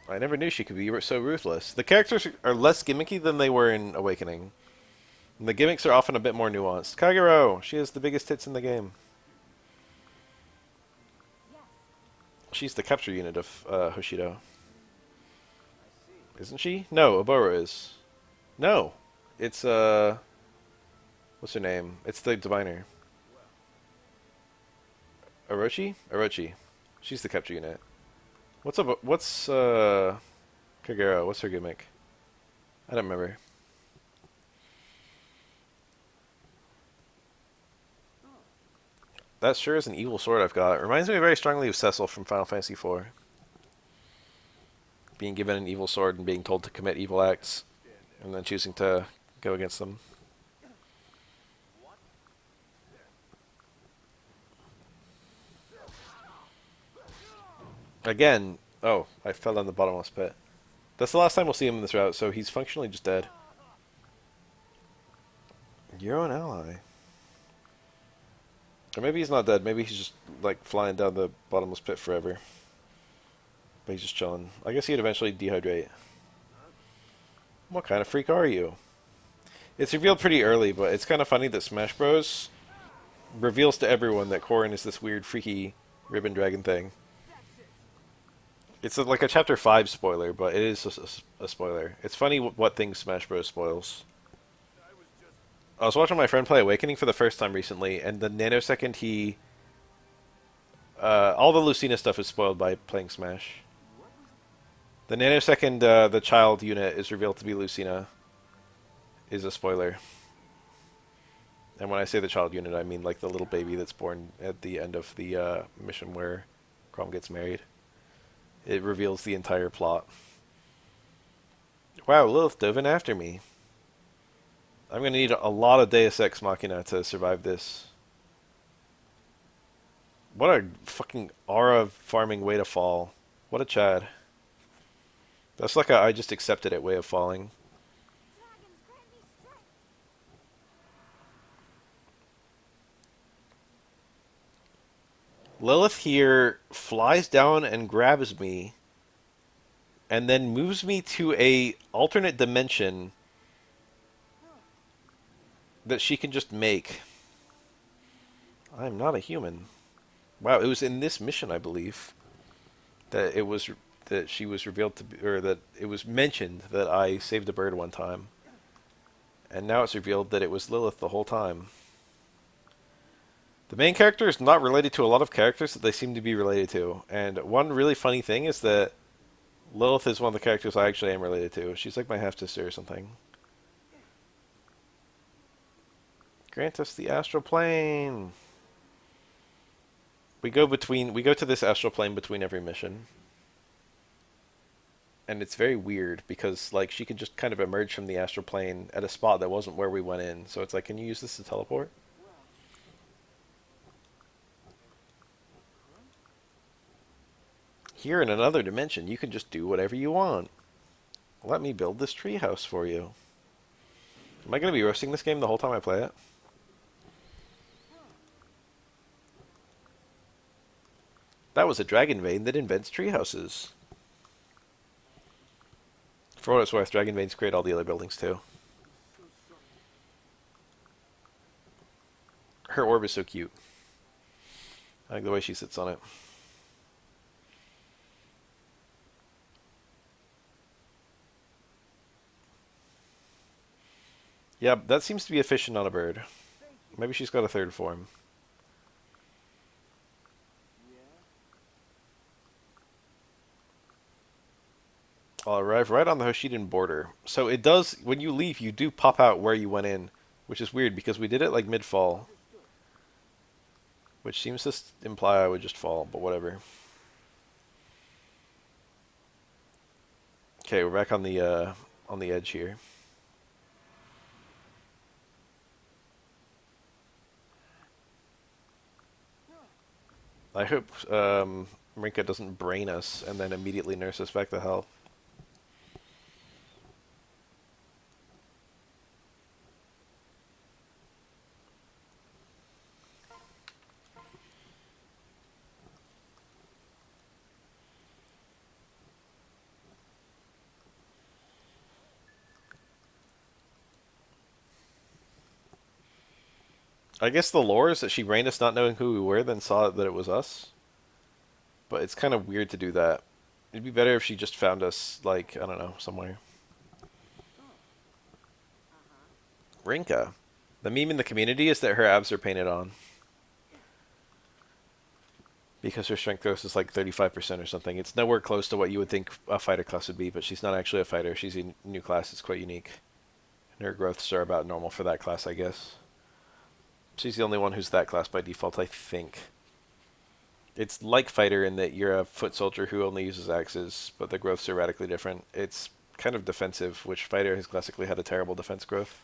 I never knew she could be so ruthless. The characters are less gimmicky than they were in Awakening. And the gimmicks are often a bit more nuanced. Kagero! She has the biggest hits in the game. She's the capture unit of Hoshido. Isn't she? No, Oboro is. No! It's, what's her name? It's the diviner. Orochi? Orochi. She's the capture unit. What's Kagero? What's her gimmick? I don't remember. That sure is an evil sword I've got. It reminds me very strongly of Cecil from Final Fantasy IV. Being given an evil sword and being told to commit evil acts, and then choosing to go against them. Again, oh, I fell down the bottomless pit. That's the last time we'll see him in this route, so he's functionally just dead. Your own ally. Or maybe he's not dead, maybe he's just, like, flying down the bottomless pit forever. But he's just chilling. I guess he'd eventually dehydrate. What kind of freak are you? It's revealed pretty early, but it's kind of funny that Smash Bros. Reveals to everyone that Corrin is this weird, freaky ribbon dragon thing. It's like a Chapter 5 spoiler, but it is a spoiler. It's funny what things Smash Bros. Spoils. I was watching my friend play Awakening for the first time recently, and the nanosecond he... all the Lucina stuff is spoiled by playing Smash. The nanosecond the child unit is revealed to be Lucina is a spoiler. And when I say the child unit, I mean like the little baby that's born at the end of the mission where Chrom gets married. It reveals the entire plot. Wow, Lilith dove in after me. I'm going to need a lot of Deus Ex Machina to survive this. What a fucking aura farming way to fall. What a Chad. That's like a I just accepted it way of falling. Dragons, grant me strength. Lilith here flies down and grabs me, and then moves me to a alternate dimension that she can just make. I'm not a human. Wow, it was in this mission, I believe, that it was that she was revealed to be, or that it was mentioned that I saved a bird one time, and now it's revealed that it was Lilith the whole time. The main character is not related to a lot of characters that they seem to be related to, and one really funny thing is that Lilith is one of the characters I actually am related to. She's like my half sister or something. Grant us the astral plane. We go to this astral plane between every mission. And it's very weird because like she can just kind of emerge from the astral plane at a spot that wasn't where we went in. So it's like, can you use this to teleport? Here in another dimension, you can just do whatever you want. Let me build this treehouse for you. Am I going to be roasting this game the whole time I play it? That was a dragon vein that invents treehouses. For what it's worth, dragon veins create all the other buildings too. Her orb is so cute. I like the way she sits on it. Yeah, that seems to be a fish and not a bird. Maybe she's got a third form. I'll arrive right on the Hoshidan border. So it does, when you leave, you do pop out where you went in, which is weird because we did it like mid-fall, which seems to imply I would just fall, but whatever. Okay, we're back on the edge here. I hope Rinka doesn't brain us and then immediately nurse us back to health. I guess the lore is that she brained us not knowing who we were, then saw that it was us. But it's kind of weird to do that. It'd be better if she just found us, like, I don't know, somewhere. Rinka. The meme in the community is that her abs are painted on. Because her strength growth is like 35% or something. It's nowhere close to what you would think a fighter class would be, but she's not actually a fighter. She's a new class. It's quite unique. And her growths are about normal for that class, I guess. She's the only one who's that class by default, I think. It's like fighter in that you're a foot soldier who only uses axes, but the growths are radically different. It's kind of defensive, which fighter has classically had a terrible defense growth.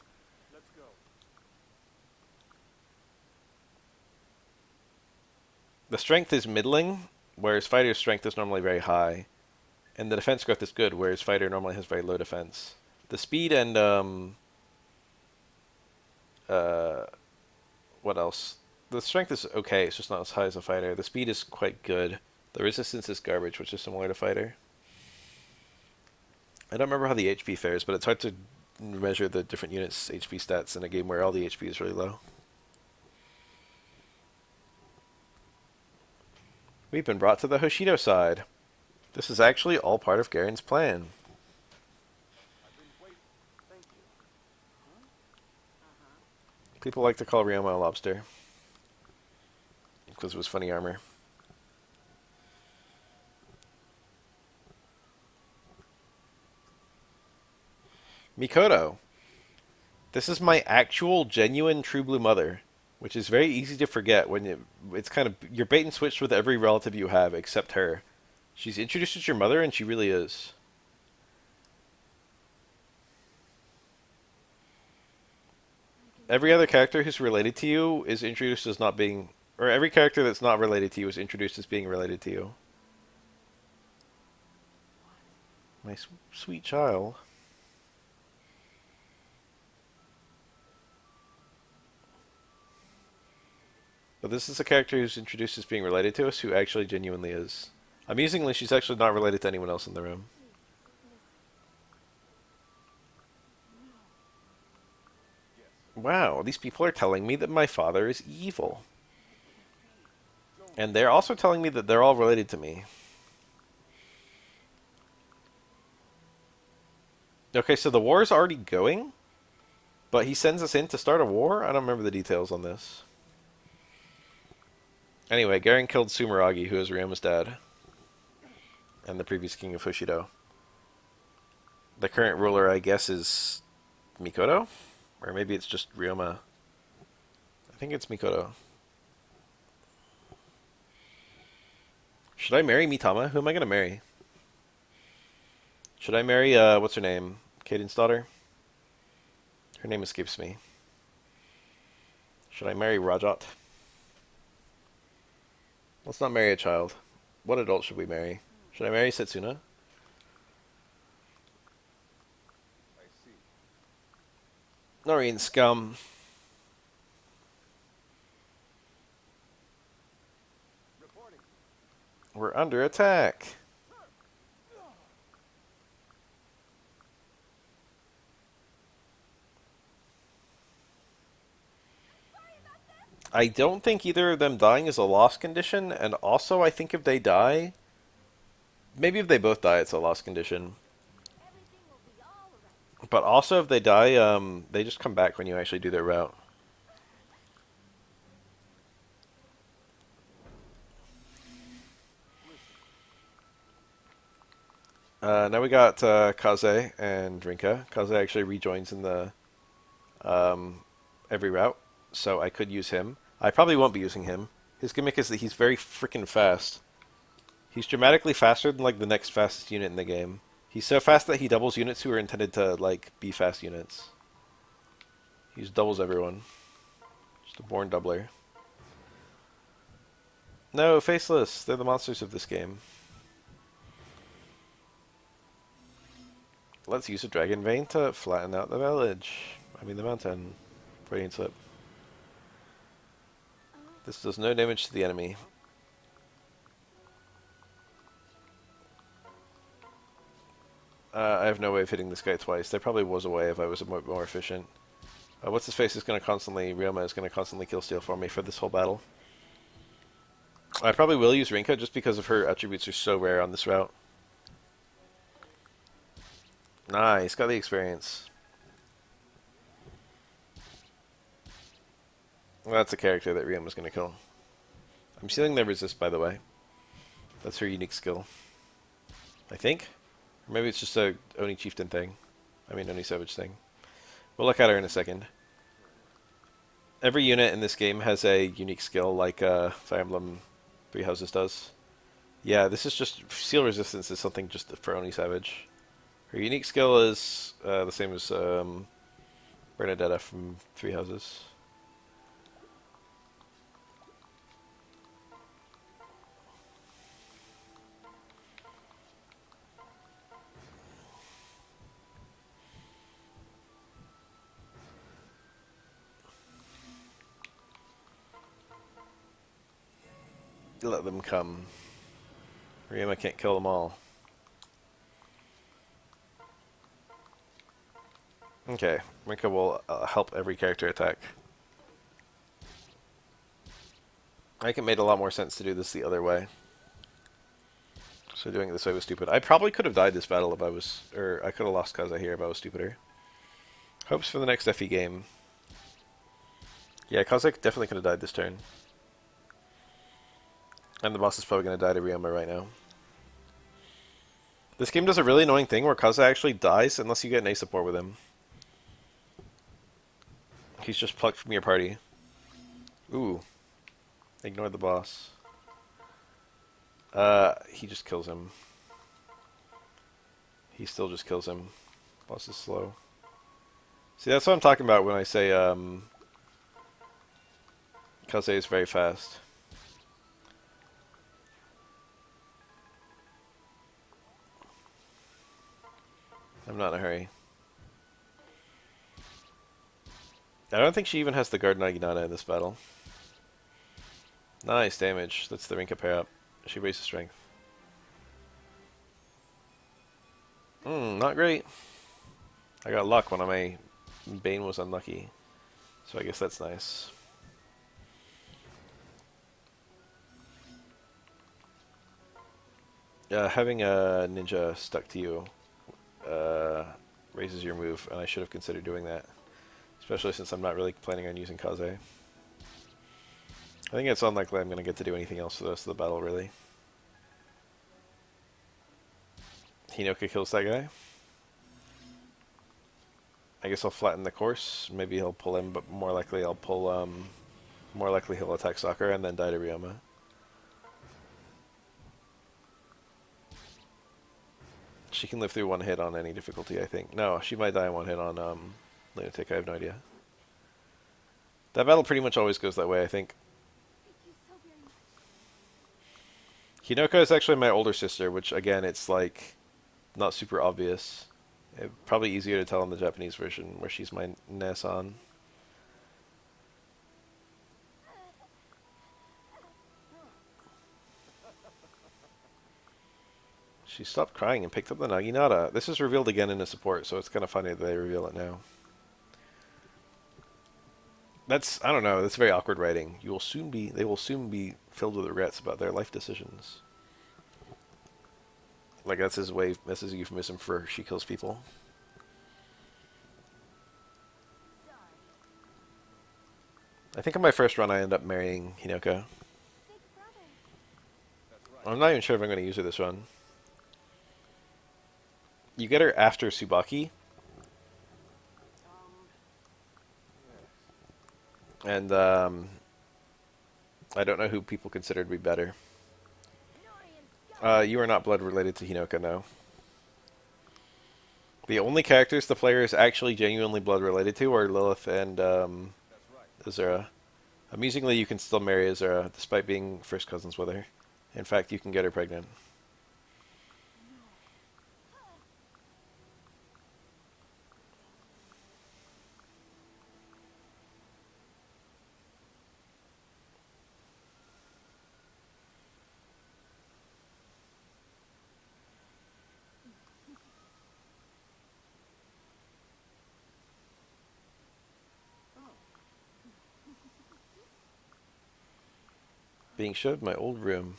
The strength is middling, whereas fighter's strength is normally very high. And the defense growth is good, whereas fighter normally has very low defense. The speed and uh what else? The strength is okay, it's just not as high as a fighter. The speed is quite good. The resistance is garbage, which is similar to fighter. I don't remember how the HP fares, but it's hard to measure the different units' HP stats in a game where all the HP is really low. We've been brought to the Hoshido side. This is actually all part of Garen's plan. People like to call Ryoma a lobster. Because it was funny armor. Mikoto. This is my actual, genuine, true blue mother. Which is very easy to forget when it's kind of... You're bait and switched with every relative you have except her. She's introduced as your mother, and she really is. Every other character who's related to you is introduced as not being... Or every character that's not related to you is introduced as being related to you. My sweet child. But this is a character who's introduced as being related to us, who actually genuinely is. Amusingly, she's actually not related to anyone else in the room. Please, listen. No. Wow, these people are telling me that my father is evil. And they're also telling me that they're all related to me. Okay, so the war is already going, but he sends us in to start a war? I don't remember the details on this. Anyway, Garen killed Sumeragi, who is Ryoma's dad, and the previous king of Hushido. The current ruler, I guess, is Mikoto? Or maybe it's just Ryoma. I think it's Mikoto. Should I marry Mitama? Who am I going to marry? Should I marry, what's her name? Kaiden's daughter? Her name escapes me. Should I marry Rajat? Let's not marry a child. What adult should we marry? Should I marry Setsuna? Noreen scum. We're under attack. I don't think either of them dying is a lost condition, and also I think if they die, maybe if they both die, it's a lost condition. Everything will be all right. But also if they die, they just come back when you actually do their route. Now we got Kaze and Rinka. Kaze actually rejoins in the every route, so I could use him. I probably won't be using him. His gimmick is that he's very freaking fast. He's dramatically faster than like the next fastest unit in the game. He's so fast that he doubles units who are intended to like be fast units. He just doubles everyone. Just a born doubler. No, faceless. They're the monsters of this game. Let's use a dragon vein to flatten out the village. I mean the mountain. Freudian slip. This does no damage to the enemy. I have no way of hitting this guy twice. There probably was a way if I was more efficient. What's his face is going to constantly... Ryoma is going to constantly kill steal for me for this whole battle. I probably will use Rinka just because of her attributes are so rare on this route. Nice, got the experience. Well, that's a character that Ryoma's going to kill. I'm stealing their resist, by the way. That's her unique skill. I think? Or maybe it's just a Oni Chieftain thing. I mean, Oni Savage thing. We'll look at her in a second. Every unit in this game has a unique skill, like Fire Emblem Three Houses does. Yeah, this is just... Seal Resistance is something just for Oni Savage. Her unique skill is the same as Bernadetta from Three Houses. Let them come. Ryoma can't kill them all. Okay, Rinka will help every character attack. I think it made a lot more sense to do this the other way. So doing it this way was stupid. I probably could have died this battle if I was... Or I could have lost Kaza here if I was stupider. Hopes for the next FE game. Yeah, Kaza definitely could have died this turn. And the boss is probably going to die to Ryoma right now. This game does a really annoying thing where Kaza actually dies unless you get an A support with him. He's just plucked from your party. Ooh. Ignore the boss. He just kills him. He still just kills him. Boss is slow. See, that's what I'm talking about when I say, Kaze is very fast. I'm not in a hurry. I don't think she even has the guard Naginata in this battle. Nice damage. That's the Rinka pair up. She raises strength. Not great. I got luck when my Bane was unlucky. So I guess that's nice. Having a ninja stuck to you raises your move, and I should have considered doing that. Especially since I'm not really planning on using Kaze. I think it's unlikely I'm going to get to do anything else for the rest of the battle, really. Hinoka kills that guy. I guess I'll flatten the course. Maybe he'll pull him, but more likely I'll pull, more likely he'll attack Sakura and then die to Ryoma. She can live through one hit on any difficulty, I think. No, she might die in one hit on Lunatic, I have no idea. That battle pretty much always goes that way, I think. Thank you so very much. Hinoka is actually my older sister, which, again, it's, like, not super obvious. Probably easier to tell in the Japanese version, where she's my Nesan. She stopped crying and picked up the Naginata. This is revealed again in the support, so it's kind of funny that they reveal it now. That's, I don't know, that's very awkward writing. They will soon be filled with regrets about their life decisions. Like, that's his a euphemism for she kills people. I think on my first run I end up marrying Hinoka. Big brother. I'm not even sure if I'm going to use her this run. You get her after Tsubaki. And, I don't know who people consider to be better. You are not blood related to Hinoka, no. The only characters the player is actually genuinely blood related to are Lilith and, Azura. Amusingly, you can still marry Azura, despite being first cousins with her. In fact, you can get her pregnant. Being showed my old room.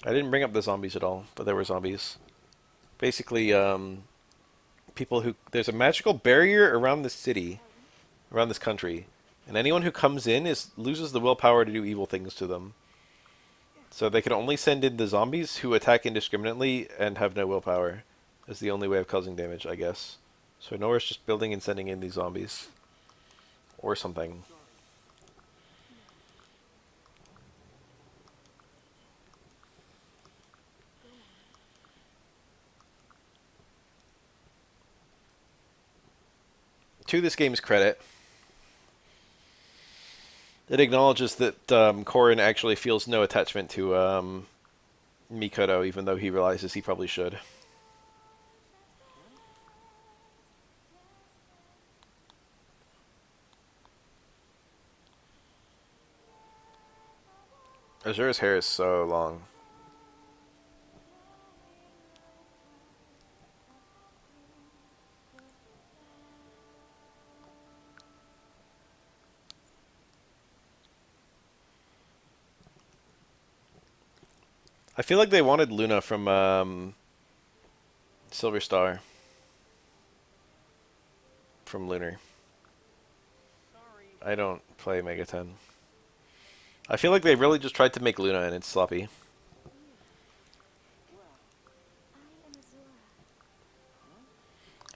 I didn't bring up the zombies at all, but there were zombies. Basically, people who... There's a magical barrier around the city, around this country, and anyone who comes in loses the willpower to do evil things to them. So they can only send in the zombies who attack indiscriminately and have no willpower. Is the only way of causing damage, I guess. So Nora's just building and sending in these zombies. Or something. To this game's credit, it acknowledges that Corrin actually feels no attachment to Mikoto, even though he realizes he probably should. Azura's hair is so long. I feel like they wanted Luna from Silver Star. From Lunar. I don't play Mega 10. I feel like they really just tried to make Luna and it's sloppy. I am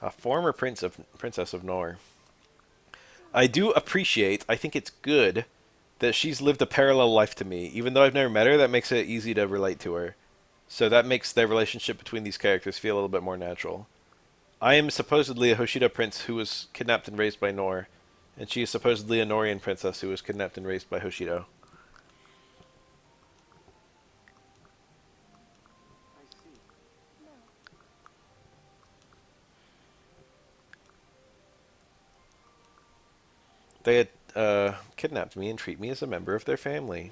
Azura. A former princess of Nor. I do appreciate, I think it's good, that she's lived a parallel life to me. Even though I've never met her, that makes it easy to relate to her. So that makes the relationship between these characters feel a little bit more natural. I am supposedly a Hoshida prince who was kidnapped and raised by Nor, and she is supposedly a Norian princess who was kidnapped and raised by Hoshido. No. They had kidnapped me and treat me as a member of their family.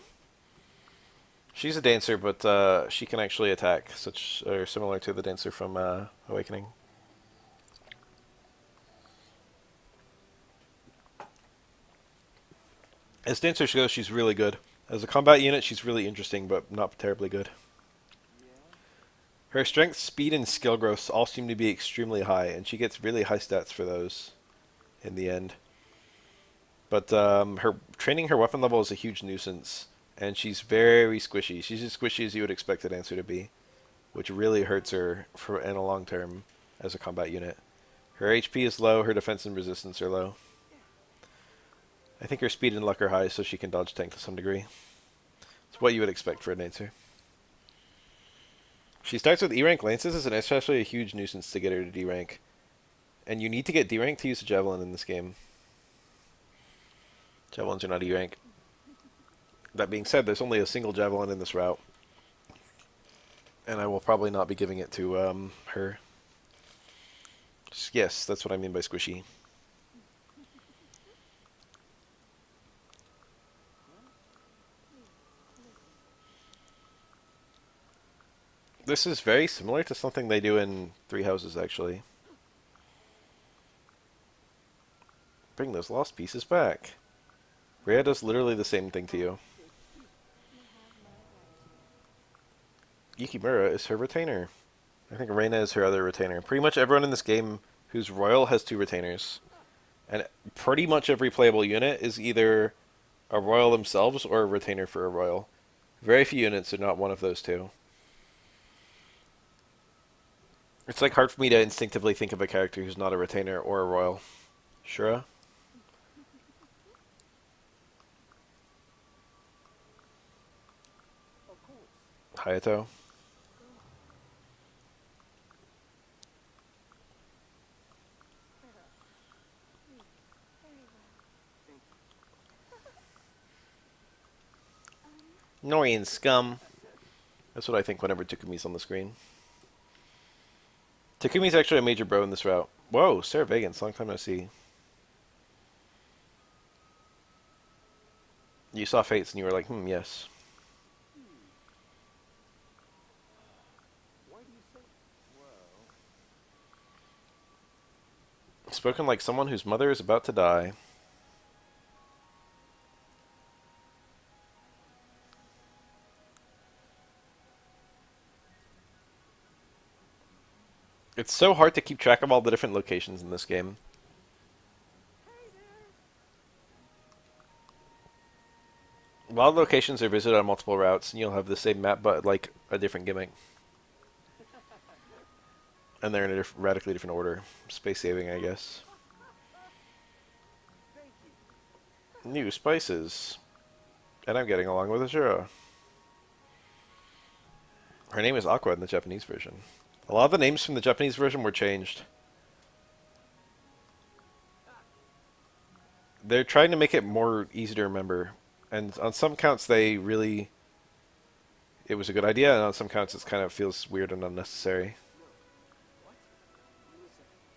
She's a dancer, but she can actually attack, such or similar to the dancer from Awakening. As dancer goes, she's really good. As a combat unit, she's really interesting, but not terribly good. Her strength, speed, and skill growths all seem to be extremely high, and she gets really high stats for those in the end. But her training her weapon level is a huge nuisance, and she's very squishy. She's as squishy as you would expect a dancer to be, which really hurts her for in a long term as a combat unit. Her HP is low, her defense and resistance are low. I think her speed and luck are high, so she can dodge tank to some degree. It's what you would expect for a dancer. She starts with E rank lances, and it's especially a huge nuisance to get her to D rank. And you need to get D rank to use a javelin in this game. Javelins are not E rank. That being said, there's only a single javelin in this route, and I will probably not be giving it to her. Yes, that's what I mean by squishy. This is very similar to something they do in Three Houses, actually. Bring those lost pieces back. Rhea does literally the same thing to you. Yukimura is her retainer. I think Reina is her other retainer. Pretty much everyone in this game who's royal has two retainers. And pretty much every playable unit is either a royal themselves or a retainer for a royal. Very few units are not one of those two. It's like hard for me to instinctively think of a character who's not a retainer or a royal. Shura? Hayato? Norian scum. That's what I think whenever Takumi's on the screen. Takumi's actually a major bro in this route. Whoa, Sarah Vegans, long time no see. You saw Fates and you were like, yes. Spoken like someone whose mother is about to die. It's so hard to keep track of all the different locations in this game. A lot of locations are visited on multiple routes, and you'll have the same map, but like a different gimmick. And they're in a radically different order. Space saving, I guess. New spices. And I'm getting along with Ashura. Her name is Aqua in the Japanese version. A lot of the names from the Japanese version were changed. They're trying to make it more easy to remember. And on some counts it was a good idea, and on some counts it kind of feels weird and unnecessary.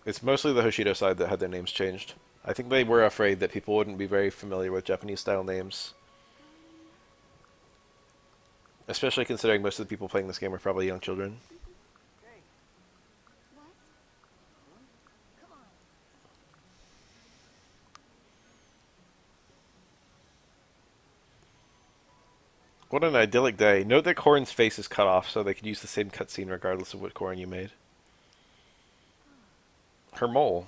It's mostly the Hoshido side that had their names changed. I think they were afraid that people wouldn't be very familiar with Japanese-style names. Especially considering most of the people playing this game are probably young children. What an idyllic day. Note that Corrin's face is cut off so they could use the same cutscene regardless of what Corrin you made. Her mole.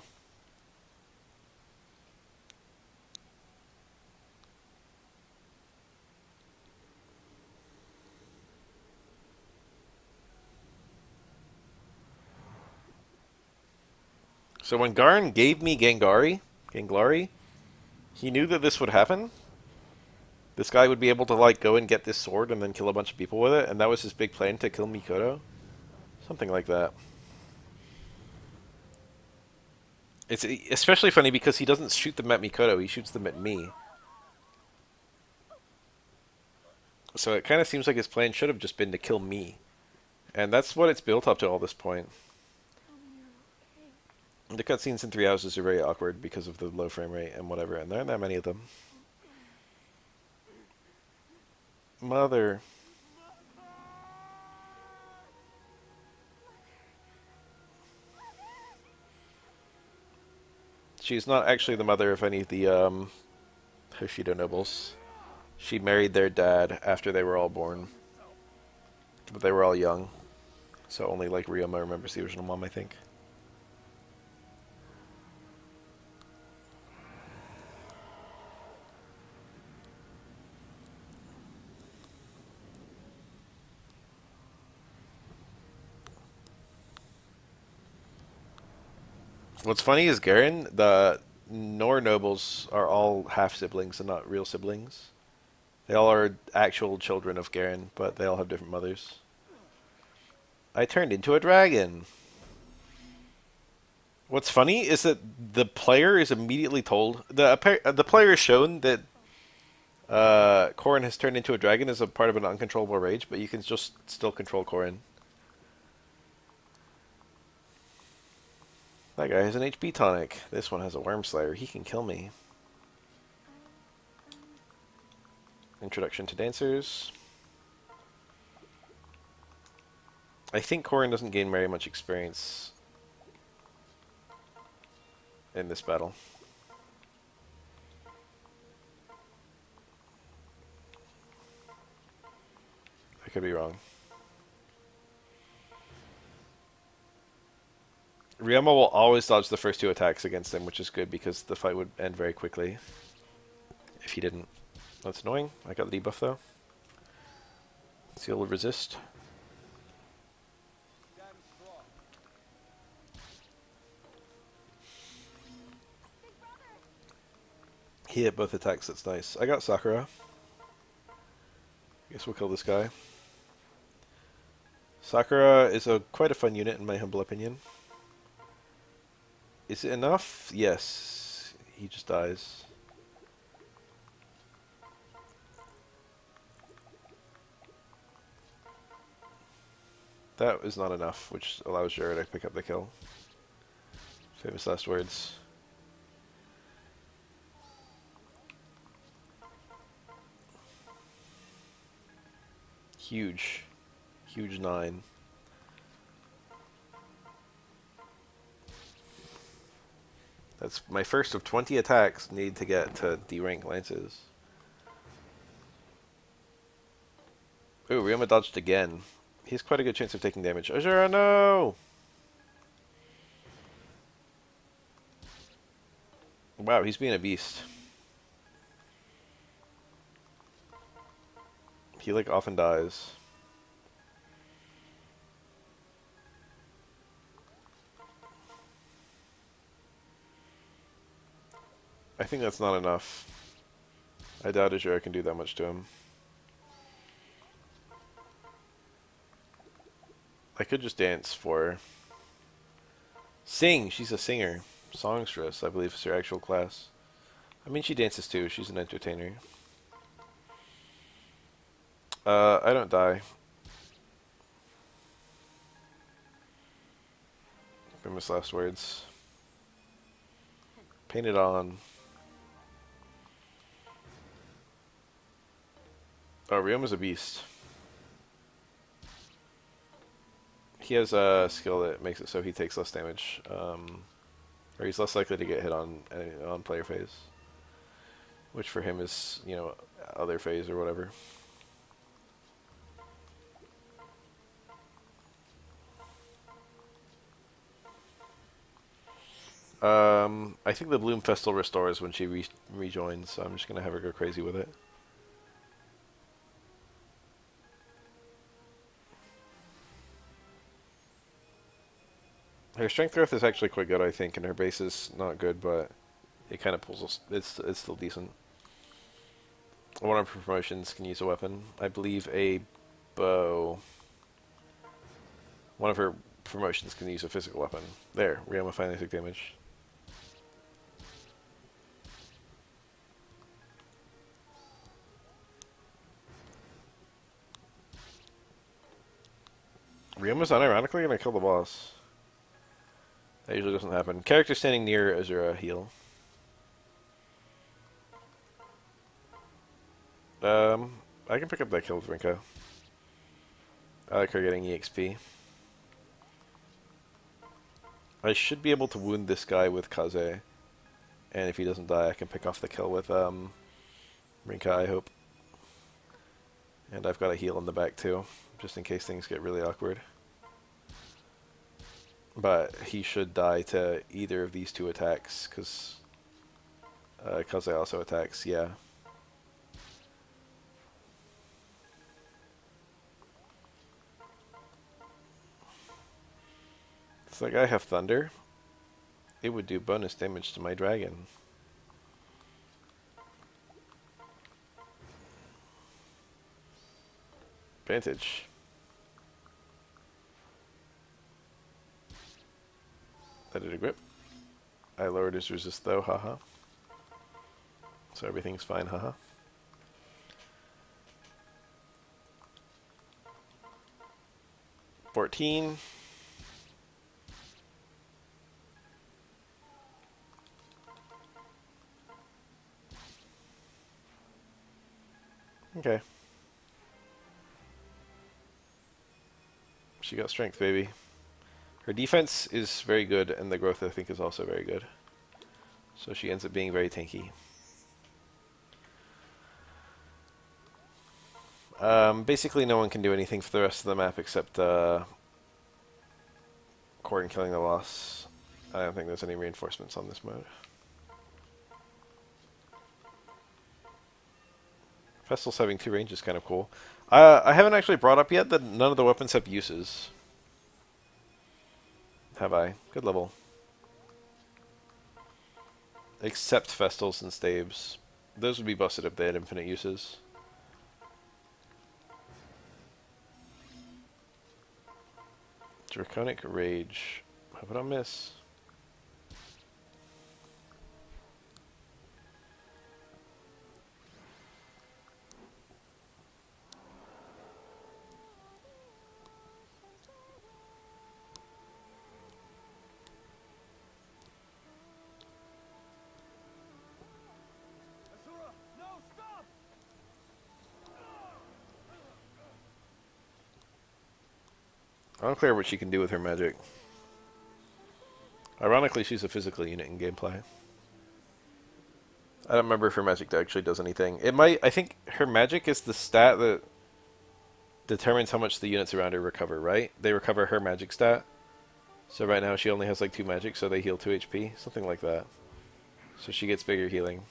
So when Garn gave me Ganglari, he knew that this would happen. This guy would be able to like go and get this sword and then kill a bunch of people with it, and that was his big plan to kill Mikoto. Something like that. It's especially funny because he doesn't shoot them at Mikoto, he shoots them at me. So it kind of seems like his plan should have just been to kill me. And that's what it's built up to all this point. The cutscenes in Three Houses are very awkward because of the low frame rate and whatever, and there aren't that many of them. Mother. She's not actually the mother of any of the Hoshido nobles. She married their dad after they were all born, but they were all young, so only like Ryoma remembers the original mom, I think. What's funny is Garen, the Nor nobles are all half siblings and not real siblings. They all are actual children of Garen, but they all have different mothers. I turned into a dragon. What's funny is that the player is immediately told the player is shown that Corrin has turned into a dragon as a part of an uncontrollable rage, but you can just still control Corrin. That guy has an HP tonic. This one has a Worm Slayer. He can kill me. Introduction to dancers. I think Corrin doesn't gain very much experience in this battle. I could be wrong. Ryoma will always dodge the first two attacks against him, which is good because the fight would end very quickly if he didn't. That's annoying. I got the debuff though. Seal of resist. He hit both attacks, that's nice. I got Sakura. Guess we'll kill this guy. Sakura is quite a fun unit in my humble opinion. Is it enough? Yes. He just dies. That is not enough, which allows Jura to pick up the kill. Famous last words. Huge. Huge 9. That's my first of 20 attacks need to get to D rank lances. Ooh, Ryoma dodged again. He has quite a good chance of taking damage. Azura, no! Wow, he's being a beast. He like often dies. I think that's not enough. I doubt Azura can do that much to him. I could just dance for her. Sing! She's a singer. Songstress, I believe, is her actual class. I mean, she dances too. She's an entertainer. I don't die. Famous last words. Paint it on. Oh, Ryoma's a beast. He has a skill that makes it so he takes less damage, or he's less likely to get hit on player phase, which for him is, you know, other phase or whatever. I think the Bloom Festal restores when she rejoins, so I'm just gonna have her go crazy with it. Her strength growth is actually quite good, I think, and her base is not good, but it kind of pulls us. It's still decent. One of her promotions can use a weapon. I believe a bow. One of her promotions can use a physical weapon. There, Ryoma finally took damage. Ryoma's unironically gonna kill the boss. That usually doesn't happen. Character standing near Azura heal. I can pick up that kill with Rinko. I like her getting EXP. I should be able to wound this guy with Kaze. And if he doesn't die, I can pick off the kill with Rinka, I hope. And I've got a heal in the back too, just in case things get really awkward. But he should die to either of these two attacks, because Kaze also attacks, yeah. It's like I have thunder. It would do bonus damage to my dragon. Advantage. That did a grip. I lowered his resist though, haha. So everything's fine, haha. $14. Okay. She got strength, baby. Her defense is very good, and the growth, I think, is also very good. So she ends up being very tanky. Basically, no one can do anything for the rest of the map except Corrin killing the loss. I don't think there's any reinforcements on this mode. Festal's having 2 range is kind of cool. I haven't actually brought up yet that none of the weapons have uses. Have I? Good level. Except Festals and Staves. Those would be busted if they had infinite uses. Draconic Rage. How about I miss? Unclear what she can do with her magic. Ironically, she's a physical unit in gameplay. I don't remember if her magic actually does anything. It might. I think her magic is the stat that determines how much the units around her recover, right? They recover her magic stat. So right now she only has like 2 magic, so they heal 2 HP. Something like that. So she gets bigger healing.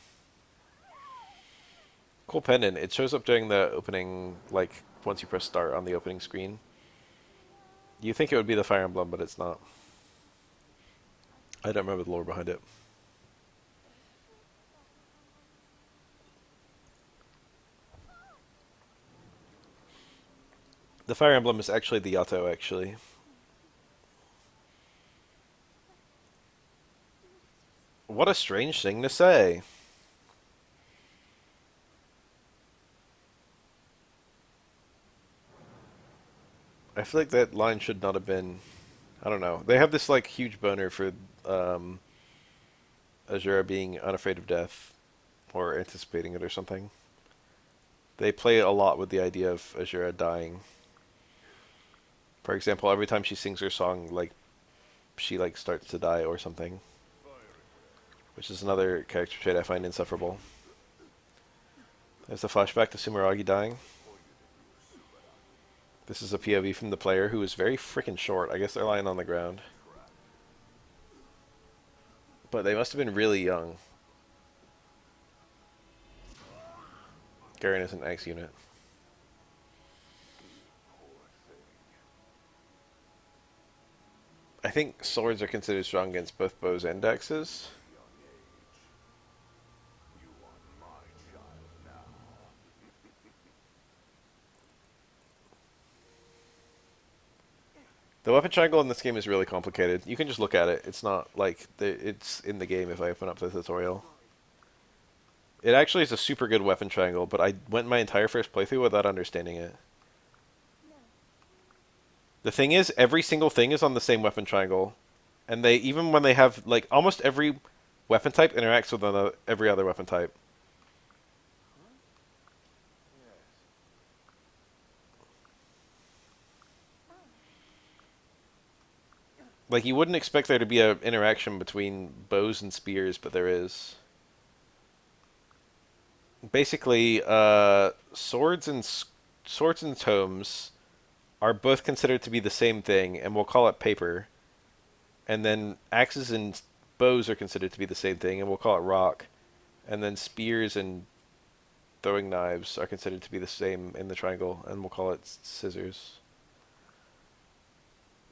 Cool pendant. It shows up during the opening, like, once you press start on the opening screen. You think it would be the Fire Emblem, but it's not. I don't remember the lore behind it. The Fire Emblem is actually the Yato, actually. What a strange thing to say. I feel like that line should not have been... I don't know. They have this, like, huge boner for Azura being unafraid of death. Or anticipating it or something. They play a lot with the idea of Azura dying. For example, every time she sings her song, like, she, like, starts to die or something. Which is another character trait I find insufferable. There's a flashback to Sumeragi dying. This is a POV from the player who is very freaking short. I guess they're lying on the ground. But they must have been really young. Garen is an X unit. I think swords are considered strong against both bows and axes. The weapon triangle in this game is really complicated. You can just look at it. It's not like it's in the game if I open up the tutorial. It actually is a super good weapon triangle, but I went my entire first playthrough without understanding it. The thing is, every single thing is on the same weapon triangle. And they even when they have like almost every weapon type interacts with every other weapon type. Like you wouldn't expect there to be an interaction between bows and spears, but there is. Basically, swords and tomes are both considered to be the same thing, and we'll call it paper. And then axes and bows are considered to be the same thing, and we'll call it rock. And then spears and throwing knives are considered to be the same in the triangle, and we'll call it scissors.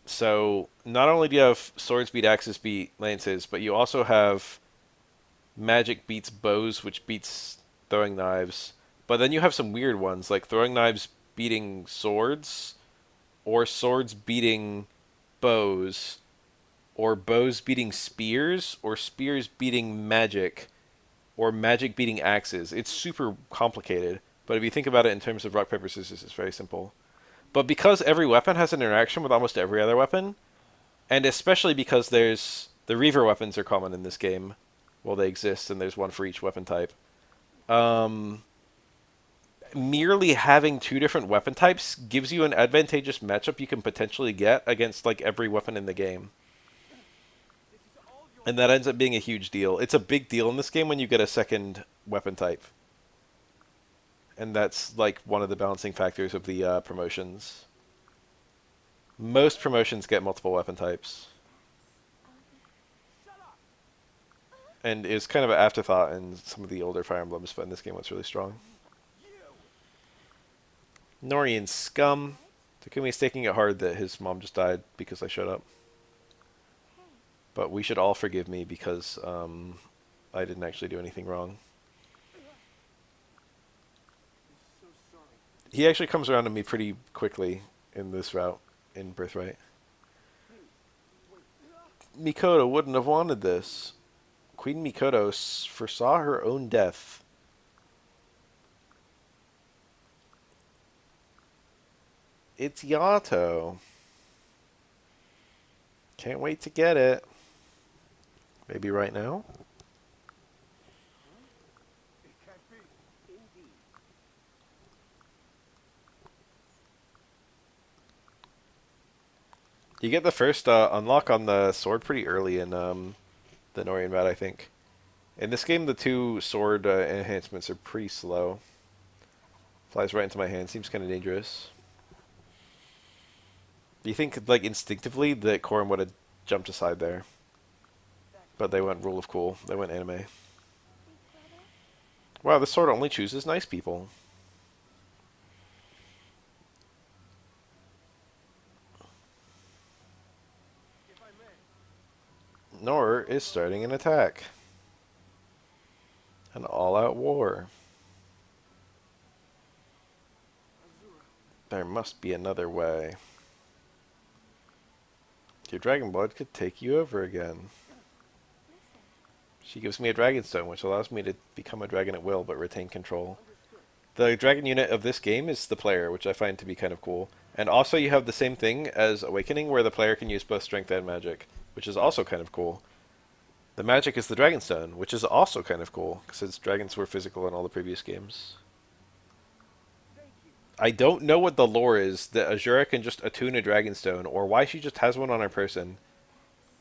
So not only do you have swords beat axes beat lances, but you also have magic beats bows, which beats throwing knives. But then you have some weird ones, like throwing knives beating swords, or swords beating bows, or bows beating spears, or spears beating magic, or magic beating axes. It's super complicated, but if you think about it in terms of rock, paper, scissors, it's very simple. But because every weapon has an interaction with almost every other weapon, and especially because there's the Reaver weapons are common in this game, well they exist, and there's one for each weapon type. Um, Merely having two different weapon types gives you an advantageous matchup you can potentially get against like every weapon in the game. And that ends up being a huge deal. It's a big deal in this game when you get a second weapon type. And that's like one of the balancing factors of the promotions. Most promotions get multiple weapon types. And is kind of an afterthought in some of the older Fire Emblems, but in this game it's really strong. Norian scum. Takumi's taking it hard that his mom just died because I showed up. But we should all forgive me because I didn't actually do anything wrong. He actually comes around to me pretty quickly in this route in Birthright. Mikoto wouldn't have wanted this. Queen Mikoto foresaw her own death. It's Yato. Can't wait to get it. Maybe right now? You get the first unlock on the sword pretty early in the Norian route, I think. In this game, the two sword enhancements are pretty slow. Flies right into my hand. Seems kind of dangerous. Do you think, like, instinctively that Corrin would have jumped aside there? But they went rule of cool. They went anime. Wow, this sword only chooses nice people. Nor is starting an attack. An all-out war. There must be another way. Your dragon blood could take you over again. She gives me a dragon stone, which allows me to become a dragon at will, but retain control. The dragon unit of this game is the player, which I find to be kind of cool. And also you have the same thing as Awakening, where the player can use both strength and magic, which is also kind of cool. The magic is the dragon stone, which is also kind of cool, since dragons were physical in all the previous games. I don't know what the lore is that Azura can just attune a dragonstone, or why she just has one on her person.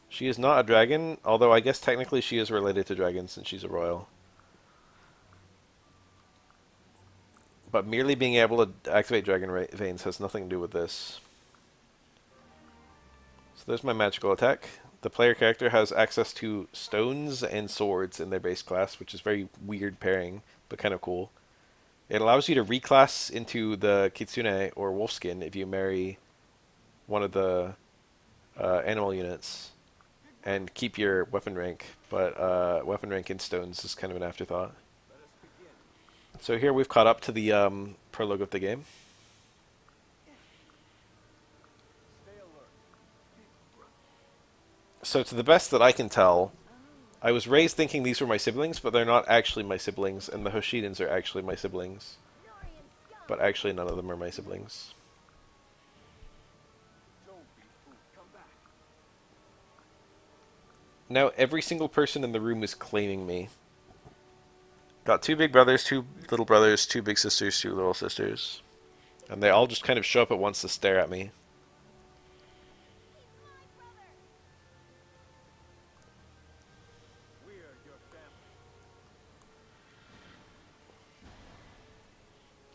She is not a dragon, although I guess technically she is related to dragons since she's a royal. But merely being able to activate dragon veins has nothing to do with this. So there's my magical attack. The player character has access to stones and swords in their base class, which is very weird pairing, but kind of cool. It allows you to reclass into the Kitsune or Wolfskin if you marry one of the animal units and keep your weapon rank, but weapon rank in stones is kind of an afterthought. So here we've caught up to the prologue of the game. So to the best that I can tell, I was raised thinking these were my siblings, but they're not actually my siblings, and the Hoshidans are actually my siblings. But actually none of them are my siblings. Now every single person in the room is claiming me. Got two big brothers, two little brothers, two big sisters, two little sisters. And they all just kind of show up at once to stare at me.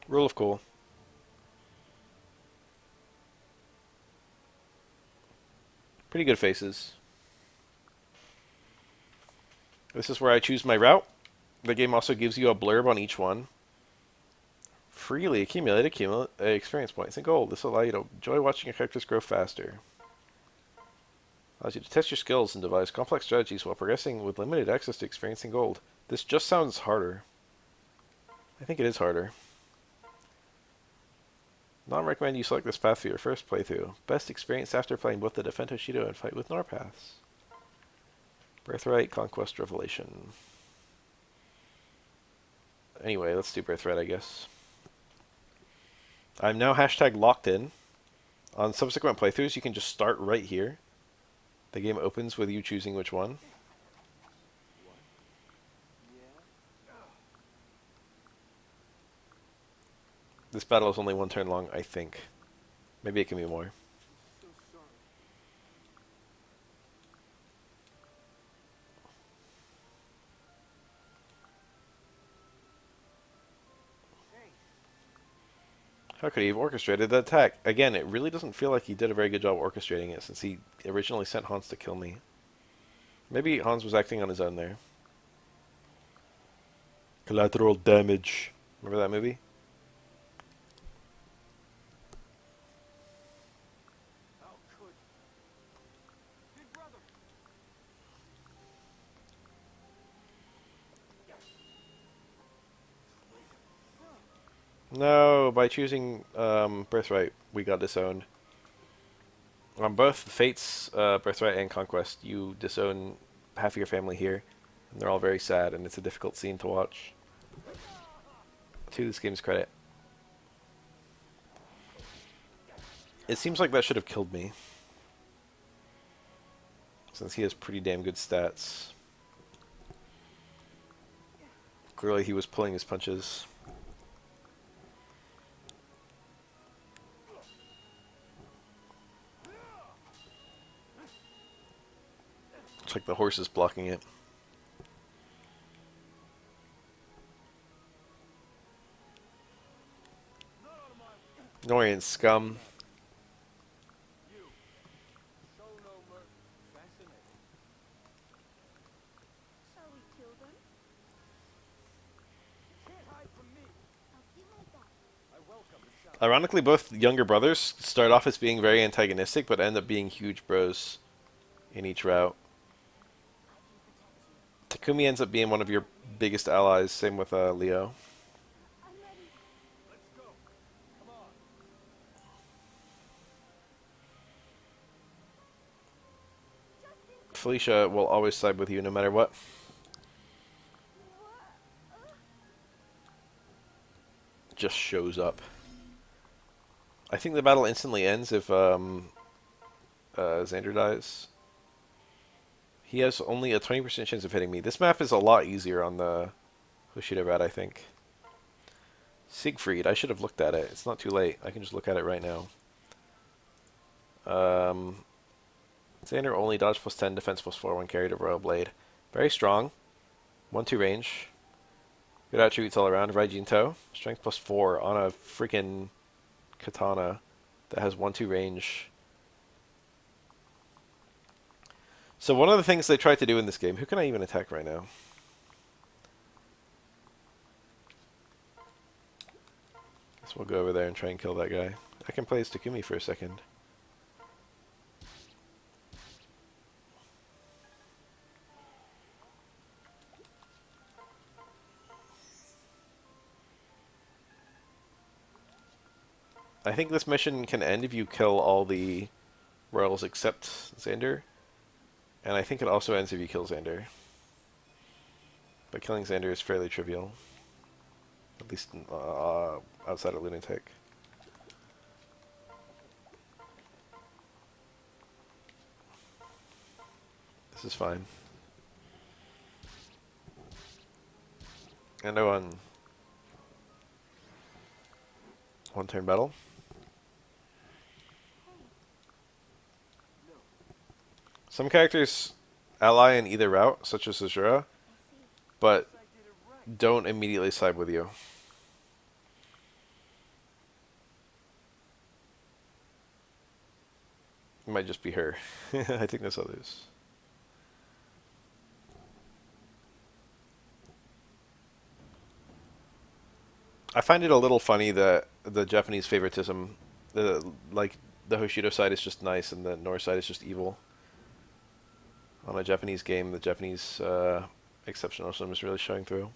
Rule of cool. Pretty good faces. This is where I choose my route. The game also gives you a blurb on each one. Freely accumulate experience points and gold. This will allow you to enjoy watching your characters grow faster. Allows you to test your skills and devise complex strategies while progressing with limited access to experience and gold. This just sounds harder. I think it is harder. Not recommend you select this path for your first playthrough. Best experience after playing both the Defento Shido and Fight with Norpaths. Birthright, Conquest, Revelation. Anyway, let's do Birthright, I guess. I'm now hashtag locked in. On subsequent playthroughs, you can just start right here. The game opens with you choosing which one. This battle is only one turn long, I think. Maybe it can be more. How could he have orchestrated that attack? Again, it really doesn't feel like he did a very good job orchestrating it since he originally sent Hans to kill me. Maybe Hans was acting on his own there. Collateral damage. Remember that movie? No, by choosing Birthright, we got disowned. On both Fates, Birthright, and Conquest, you disown half of your family here, and they're all very sad, and it's a difficult scene to watch. To this game's credit. It seems like that should have killed me, since he has pretty damn good stats. Clearly he was pulling his punches. Looks like the horse is blocking it. Annoying scum. Shall we kill them? I'll do my best. Ironically, both younger brothers start off as being very antagonistic, but end up being huge bros in each route. Takumi ends up being one of your biggest allies, same with Leo. I'm ready. Felicia will always side with you no matter what. Just shows up. I think the battle instantly ends if Xander dies. He has only a 20% chance of hitting me. This map is a lot easier on the Hoshida Rat, I think. Siegfried, I should have looked at it. It's not too late. I can just look at it right now. Xander only dodge plus 10, defense plus 4 when carried a Royal Blade. Very strong. 1-2 range. Good attributes all around. Raijinto. Strength plus 4 on a freaking katana that has 1-2 range. So one of the things they tried to do in this game, who can I even attack right now? Guess we'll go over there and try and kill that guy. I can play as Takumi for a second. I think this mission can end if you kill all the royals except Xander. And I think it also ends if you kill Xander. But killing Xander is fairly trivial. At least outside of Lunatic. This is fine. And one turn battle. Hey, No. Some characters ally in either route, such as Azura, I see. but Guess I did it right. don't immediately side with you. It might just be her. I think there's others. I find it a little funny that the Japanese favoritism, like the Hoshido side is just nice and the North side is just evil. On a Japanese game, the Japanese exceptionalism is really showing through.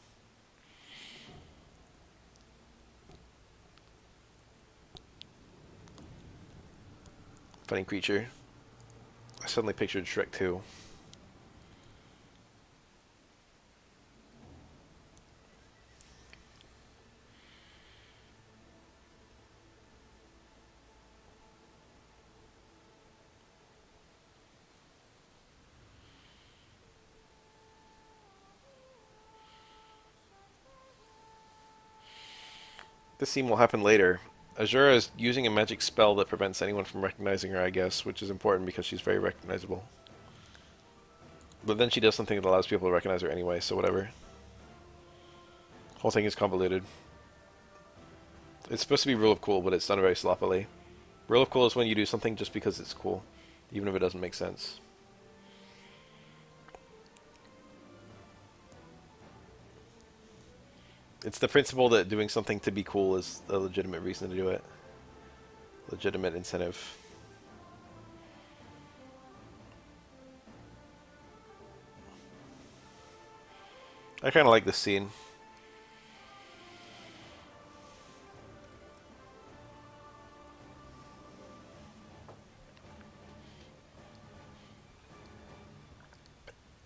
Funny creature. I suddenly pictured Shrek 2. This scene will happen later. Azura is using a magic spell that prevents anyone from recognizing her, I guess, which is important because she's very recognizable. But then she does something that allows people to recognize her anyway, so whatever. Whole thing is convoluted. It's supposed to be rule of cool, but it's done very sloppily. Rule of cool is when you do something just because it's cool, even if it doesn't make sense. It's the principle that doing something to be cool is a legitimate reason to do it. Legitimate incentive. I kind of like this scene.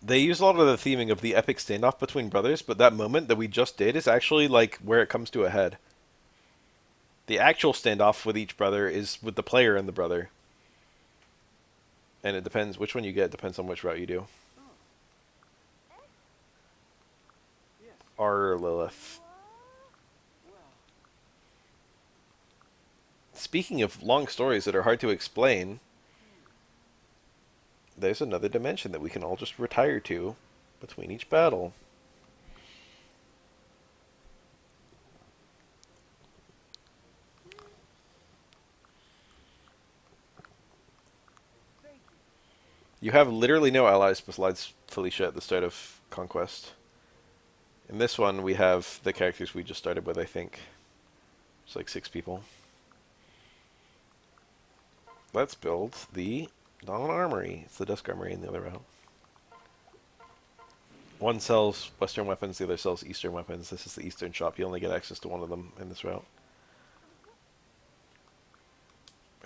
They use a lot of the theming of the epic standoff between brothers, but that moment that we just did is actually like where it comes to a head. The actual standoff with each brother is with the player and the brother. And it depends which one you get, depends on which route you do. Oh. Yes. R. Lilith. Well. Speaking of long stories that are hard to explain, there's another dimension that we can all just retire to between each battle. Thank you. You have literally no allies besides Felicia at the start of Conquest. In this one, we have the characters we just started with, I think. It's like 6 people. Let's build the Dawn Armory. It's the Dusk Armory in the other route. One sells Western weapons, the other sells Eastern weapons. This is the Eastern shop. You only get access to one of them in this route.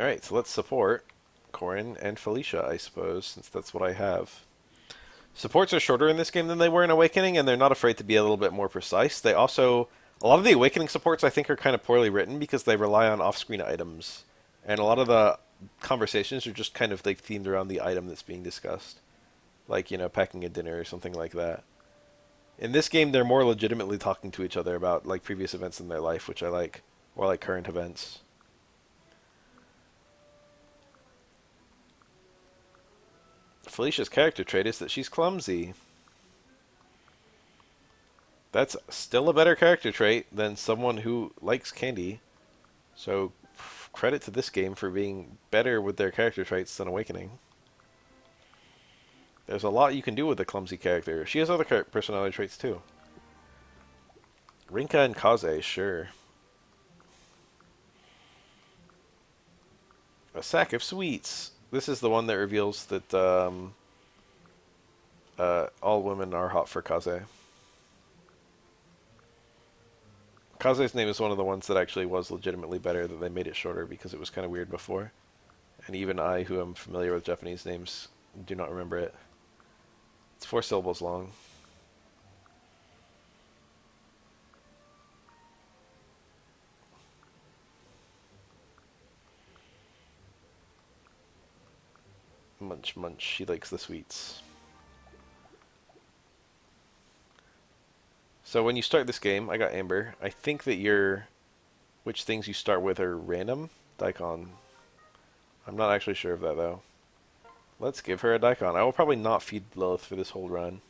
Alright, so let's support Corrin and Felicia, I suppose, since that's what I have. Supports are shorter in this game than they were in Awakening, and they're not afraid to be a little bit more precise. They also... A lot of the Awakening supports, I think, are kind of poorly written because they rely on off-screen items. And a lot of the conversations are just kind of like themed around the item that's being discussed. Like, you know, packing a dinner or something like that. In this game, they're more legitimately talking to each other about, like, previous events in their life, which I like. Or, like, current events. Felicia's character trait is that she's clumsy. That's still a better character trait than someone who likes candy. So, credit to this game for being better with their character traits than Awakening. There's a lot you can do with a clumsy character. She has other personality traits too. Rinka and Kaze, sure. A sack of sweets. This is the one that reveals that all women are hot for Kaze. Kaze's name is one of the ones that actually was legitimately better, that they made it shorter because it was kind of weird before. And even I, who am familiar with Japanese names, do not remember it. It's 4 syllables long. Munch, munch. She likes the sweets. So when you start this game, I got Amber. I think that which things you start with are random. Daikon. I'm not actually sure of that though. Let's give her a Daikon. I will probably not feed Lilith for this whole run.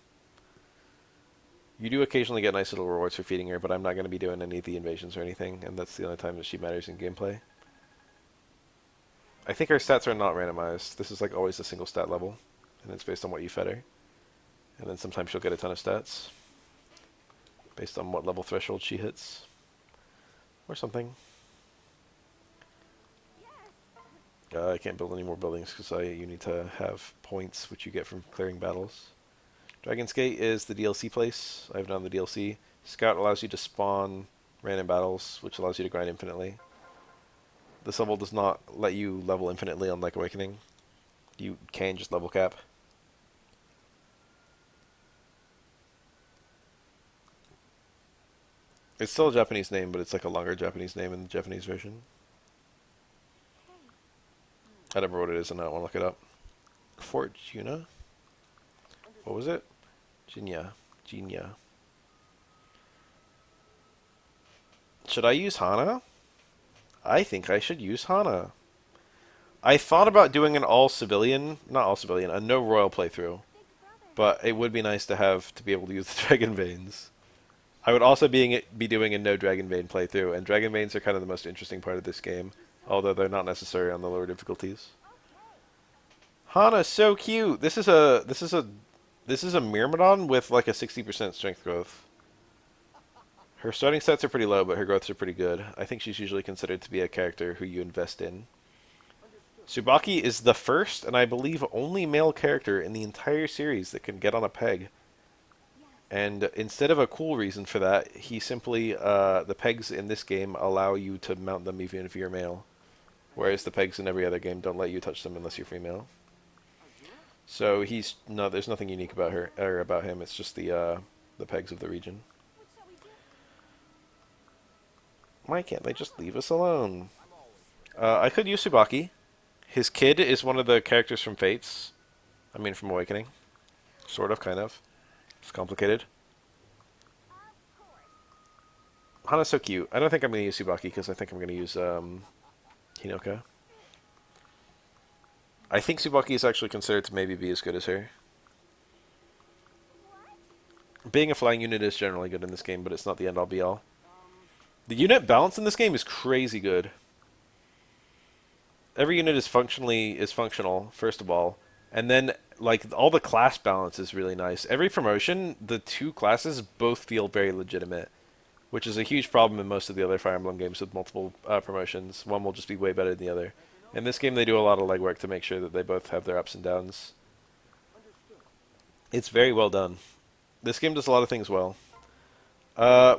You do occasionally get nice little rewards for feeding her, but I'm not going to be doing any of the invasions or anything, and that's the only time that she matters in gameplay. I think her stats are not randomized. This is like always a single stat level, and it's based on what you fed her. And then sometimes she'll get a ton of stats, based on what level threshold she hits, or something. I can't build any more buildings because you need to have points, which you get from clearing battles. Dragon's Gate is the DLC place. I've done the DLC. Scout allows you to spawn random battles, which allows you to grind infinitely. This level does not let you level infinitely on like Awakening. You can just level cap. It's still a Japanese name, but it's like a longer Japanese name in the Japanese version. I don't remember what it is, and I don't want to look it up. Fortuna? What was it? Jinya. Jinya. Should I use Hana? I think I should use Hana. I thought about doing an all-civilian, not all-civilian, a no-royal playthrough. But it would be nice to be able to use the Dragon Veins. I would also be doing a no Dragon Vein playthrough, and Dragon Veins are kind of the most interesting part of this game, although they're not necessary on the lower difficulties. Hana's so cute. This is a Myrmidon with like a 60% strength growth. Her starting stats are pretty low, but her growths are pretty good. I think she's usually considered to be a character who you invest in. Tsubaki is the first, and I believe only male character in the entire series that can get on a peg. And instead of a cool reason for that, he simply, the pegs in this game allow you to mount them even if you're male. Whereas the pegs in every other game don't let you touch them unless you're female. So there's nothing unique about her, or about him, it's just the pegs of the region. Why can't they just leave us alone? I could use Tsubaki. His kid is one of the characters from Fates. I mean, from Awakening. Sort of, kind of. It's complicated. Hana's so cute. I don't think I'm going to use Tsubaki because I think I'm going to use Hinoka. I think Tsubaki is actually considered to maybe be as good as her. Being a flying unit is generally good in this game, but it's not the end-all be-all. The unit balance in this game is crazy good. Every unit is functional, first of all, and then like all the class balance is really nice. Every promotion, the two classes both feel very legitimate, which is a huge problem in most of the other Fire Emblem games with multiple promotions. One will just be way better than the other. In this game, they do a lot of legwork to make sure that they both have their ups and downs. It's very well done. This game does a lot of things well.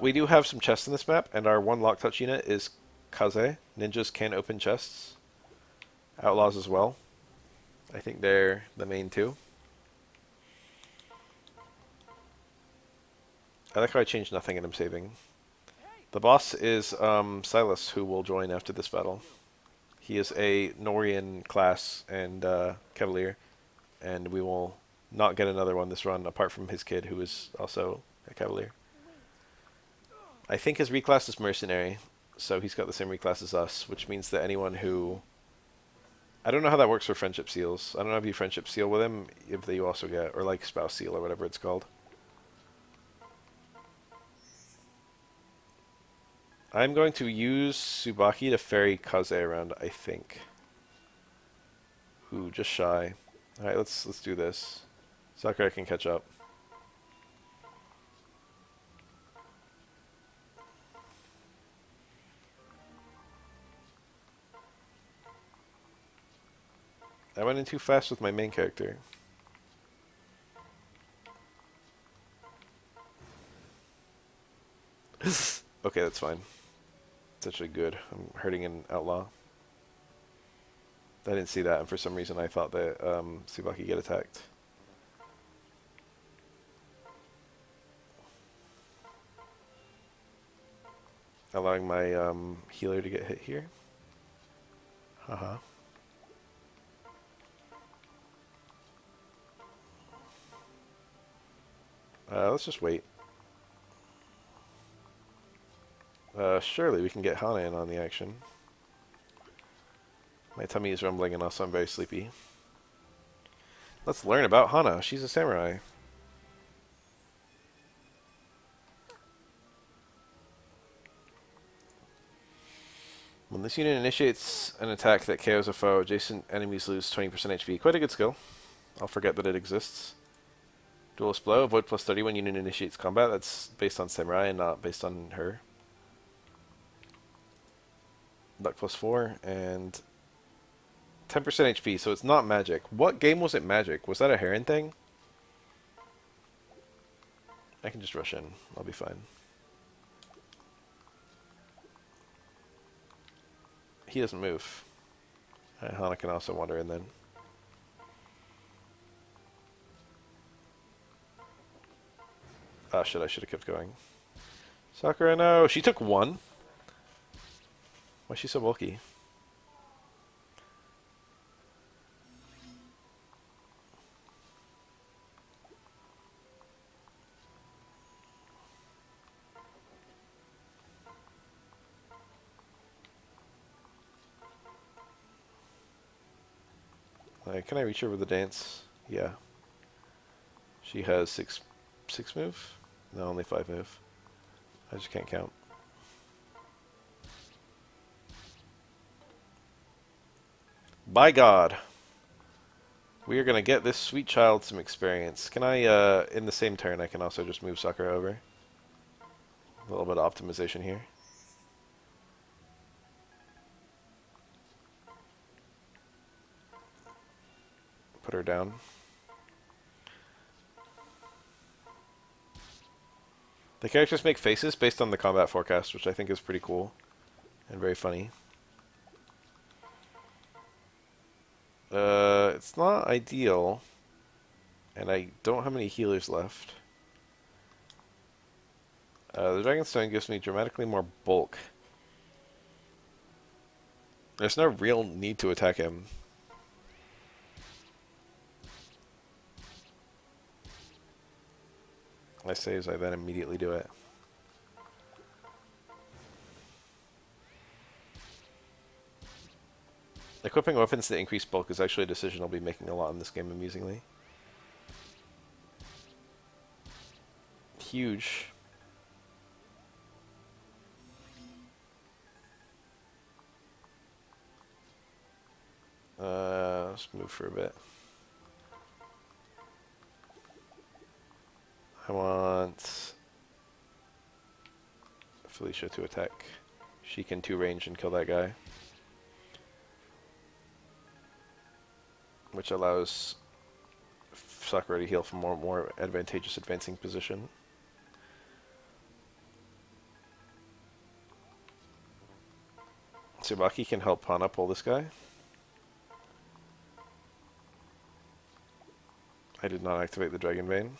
We do have some chests in this map, and our one lock touch unit is Kaze. Ninjas can open chests. Outlaws as well. I think they're the main two. I like how I changed nothing and I'm saving. The boss is Silas, who will join after this battle. He is a Norian class and Cavalier, and we will not get another one this run apart from his kid, who is also a Cavalier. I think his reclass is Mercenary, so he's got the same reclass as us, which means that anyone who... I don't know how that works for Friendship Seals. I don't know if you Friendship Seal with him, if you also get... or like Spouse Seal or whatever it's called. I'm going to use Tsubaki to ferry Kaze around, I think. Ooh, just shy. Alright, let's do this. Sakura can catch up. I went in too fast with my main character. Okay, that's fine. It's actually good. I'm hurting an outlaw. I didn't see that, and for some reason I thought that Tsubaki get attacked. Allowing my healer to get hit here. Haha. Let's just wait. Surely we can get Hana in on the action. My tummy is rumbling and also I'm very sleepy. Let's learn about Hana. She's a samurai. When this unit initiates an attack that KOs a foe, adjacent enemies lose 20% HP. Quite a good skill. I'll forget that it exists. Duelist Blow, avoid plus 30 when unit initiates combat. That's based on samurai and not based on her. Luck plus 4 and 10% HP, so it's not magic. What game was it magic? Was that a Heron thing? I can just rush in. I'll be fine. He doesn't move. Hana can also wander in then. Ah, shit, I should have kept going. Sakura, no! She took 1? Why is she so bulky? Can I reach her with a dance? Yeah. She has six move? No, only 5 move. I just can't count. By God. We are going to get this sweet child some experience. Can I, in the same turn, I can also just move Sakura over. A little bit of optimization here. Put her down. The characters make faces based on the combat forecast, which I think is pretty cool and very funny. It's not ideal, and I don't have any healers left. The Dragonstone gives me dramatically more bulk. There's no real need to attack him. I say as I then immediately do it. Equipping weapons that increase bulk is actually a decision I'll be making a lot in this game, amusingly. Huge. Let's move for a bit. I want Felicia to attack. She can 2 range and kill that guy. Which allows Sakura to heal from more advantageous advancing position. Tsubaki can help Hana pull this guy. I did not activate the Dragon Vein.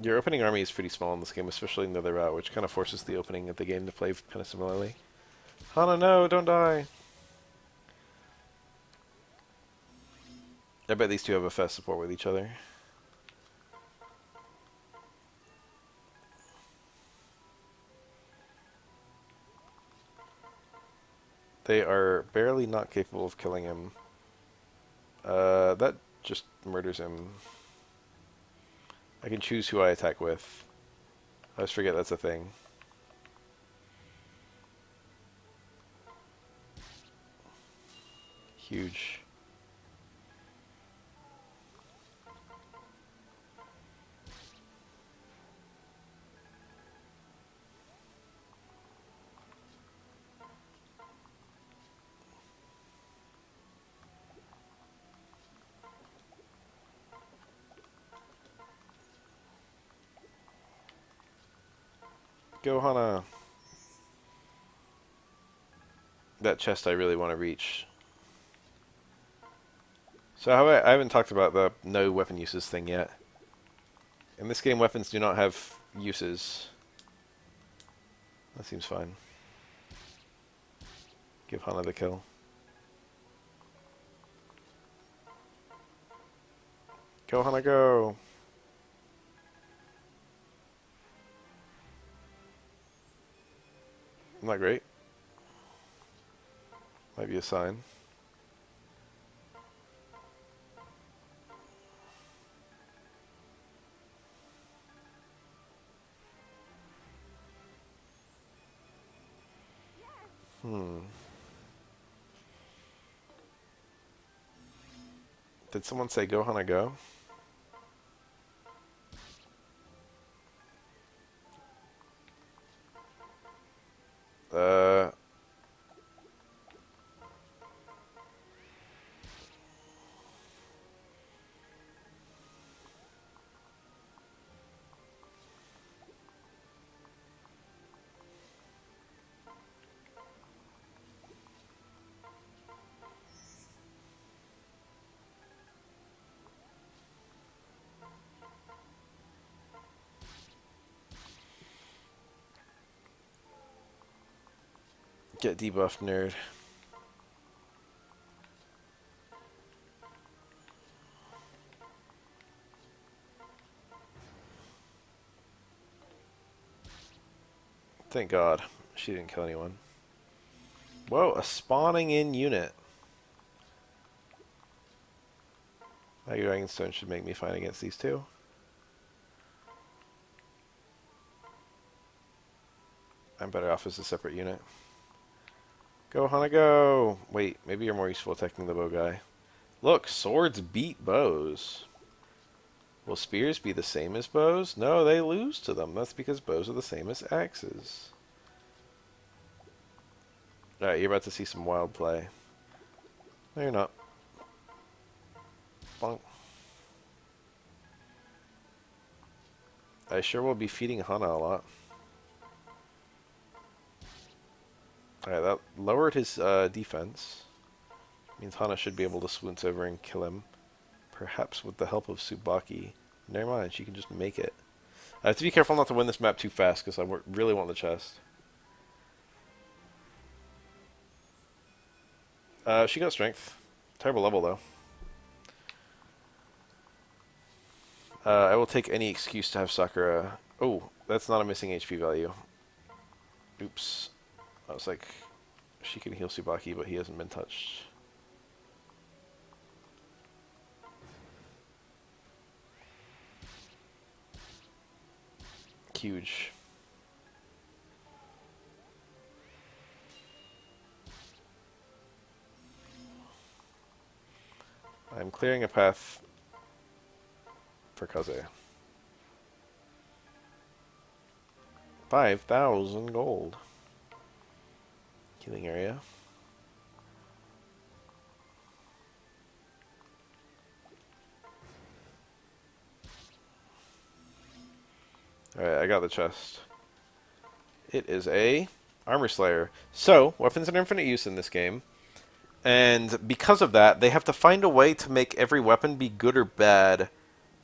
Your opening army is pretty small in this game, especially in the other route, which kind of forces the opening of the game to play kind of similarly. Hana, no, don't die! I bet these two have a fast support with each other. They are barely not capable of killing him. That just murders him. I can choose who I attack with. I always forget that's a thing. Huge. Go, Hana. That chest I really want to reach. So I haven't talked about the no weapon uses thing yet. In this game, weapons do not have uses. That seems fine. Give Hana the kill. Go, Hana, go! Not great. Might be a sign. Hmm. Did someone say go, Hana, go? Uh... Get debuffed, nerd. Thank God. She didn't kill anyone. Whoa, a spawning in unit. My Dragonstone should make me fine against these two. I'm better off as a separate unit. Go, Hana, go! Wait, maybe you're more useful attacking the bow guy. Look, swords beat bows. Will spears be the same as bows? No, they lose to them. That's because bows are the same as axes. Alright, you're about to see some wild play. No, you're not. Bonk. I sure will be feeding Hana a lot. Alright, that lowered his defense. Means Hana should be able to swoon over and kill him. Perhaps with the help of Tsubaki. Never mind, she can just make it. I have to be careful not to win this map too fast, because I really want the chest. She got strength. Terrible level, though. I will take any excuse to have Sakura. Oh, that's not a missing HP value. Oops. I was like, she can heal Tsubaki, but he hasn't been touched. Huge. I'm clearing a path for Kaze. 5,000 gold. Healing area. Alright, I got the chest. It is a Armor Slayer. So, weapons are infinite use in this game. And because of that, they have to find a way to make every weapon be good or bad.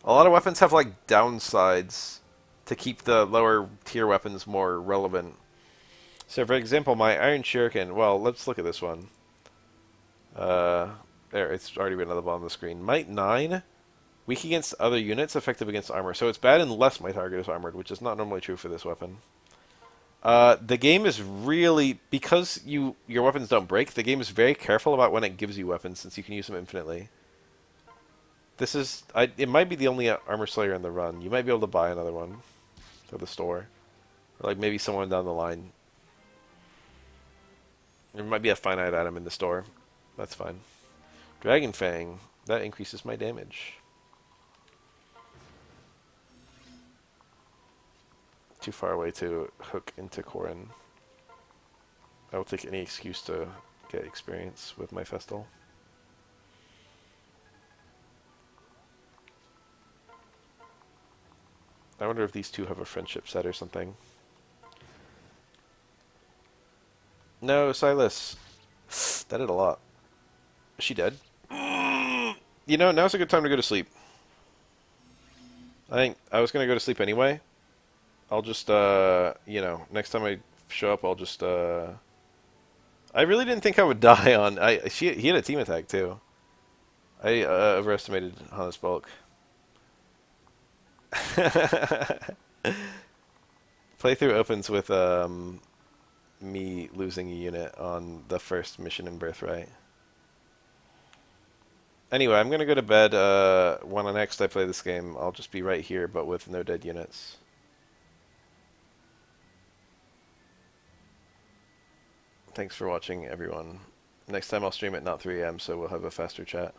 A lot of weapons have, like, downsides to keep the lower tier weapons more relevant. So, for example, my Iron Shuriken, well, let's look at this one. There, it's already been on the bottom of the screen. Might 9, weak against other units, effective against armor. So it's bad unless my target is armored, which is not normally true for this weapon. The game is really, because your weapons don't break, the game is very careful about when it gives you weapons, since you can use them infinitely. This is, it might be the only Armor Slayer in the run. You might be able to buy another one for the store. Or like maybe someone down the line. There might be a finite item in the store. That's fine. Dragon Fang. That increases my damage. Too far away to hook into Corrin. I will take any excuse to get experience with my Festal. I wonder if these two have a friendship set or something. No, Silas. That did a lot. Is she dead? You know, now's a good time to go to sleep. I think I was going to go to sleep anyway. I'll just, you know, next time I show up, I'll just, I really didn't think I would die on, he had a team attack, too. I overestimated Hana's bulk. Playthrough opens with me losing a unit on the first mission in Birthright. Anyway, I'm gonna go to bed. When next I play this game, I'll just be right here, but with no dead units. Thanks for watching, everyone. Next time I'll stream at not 3 a.m., so we'll have a faster chat.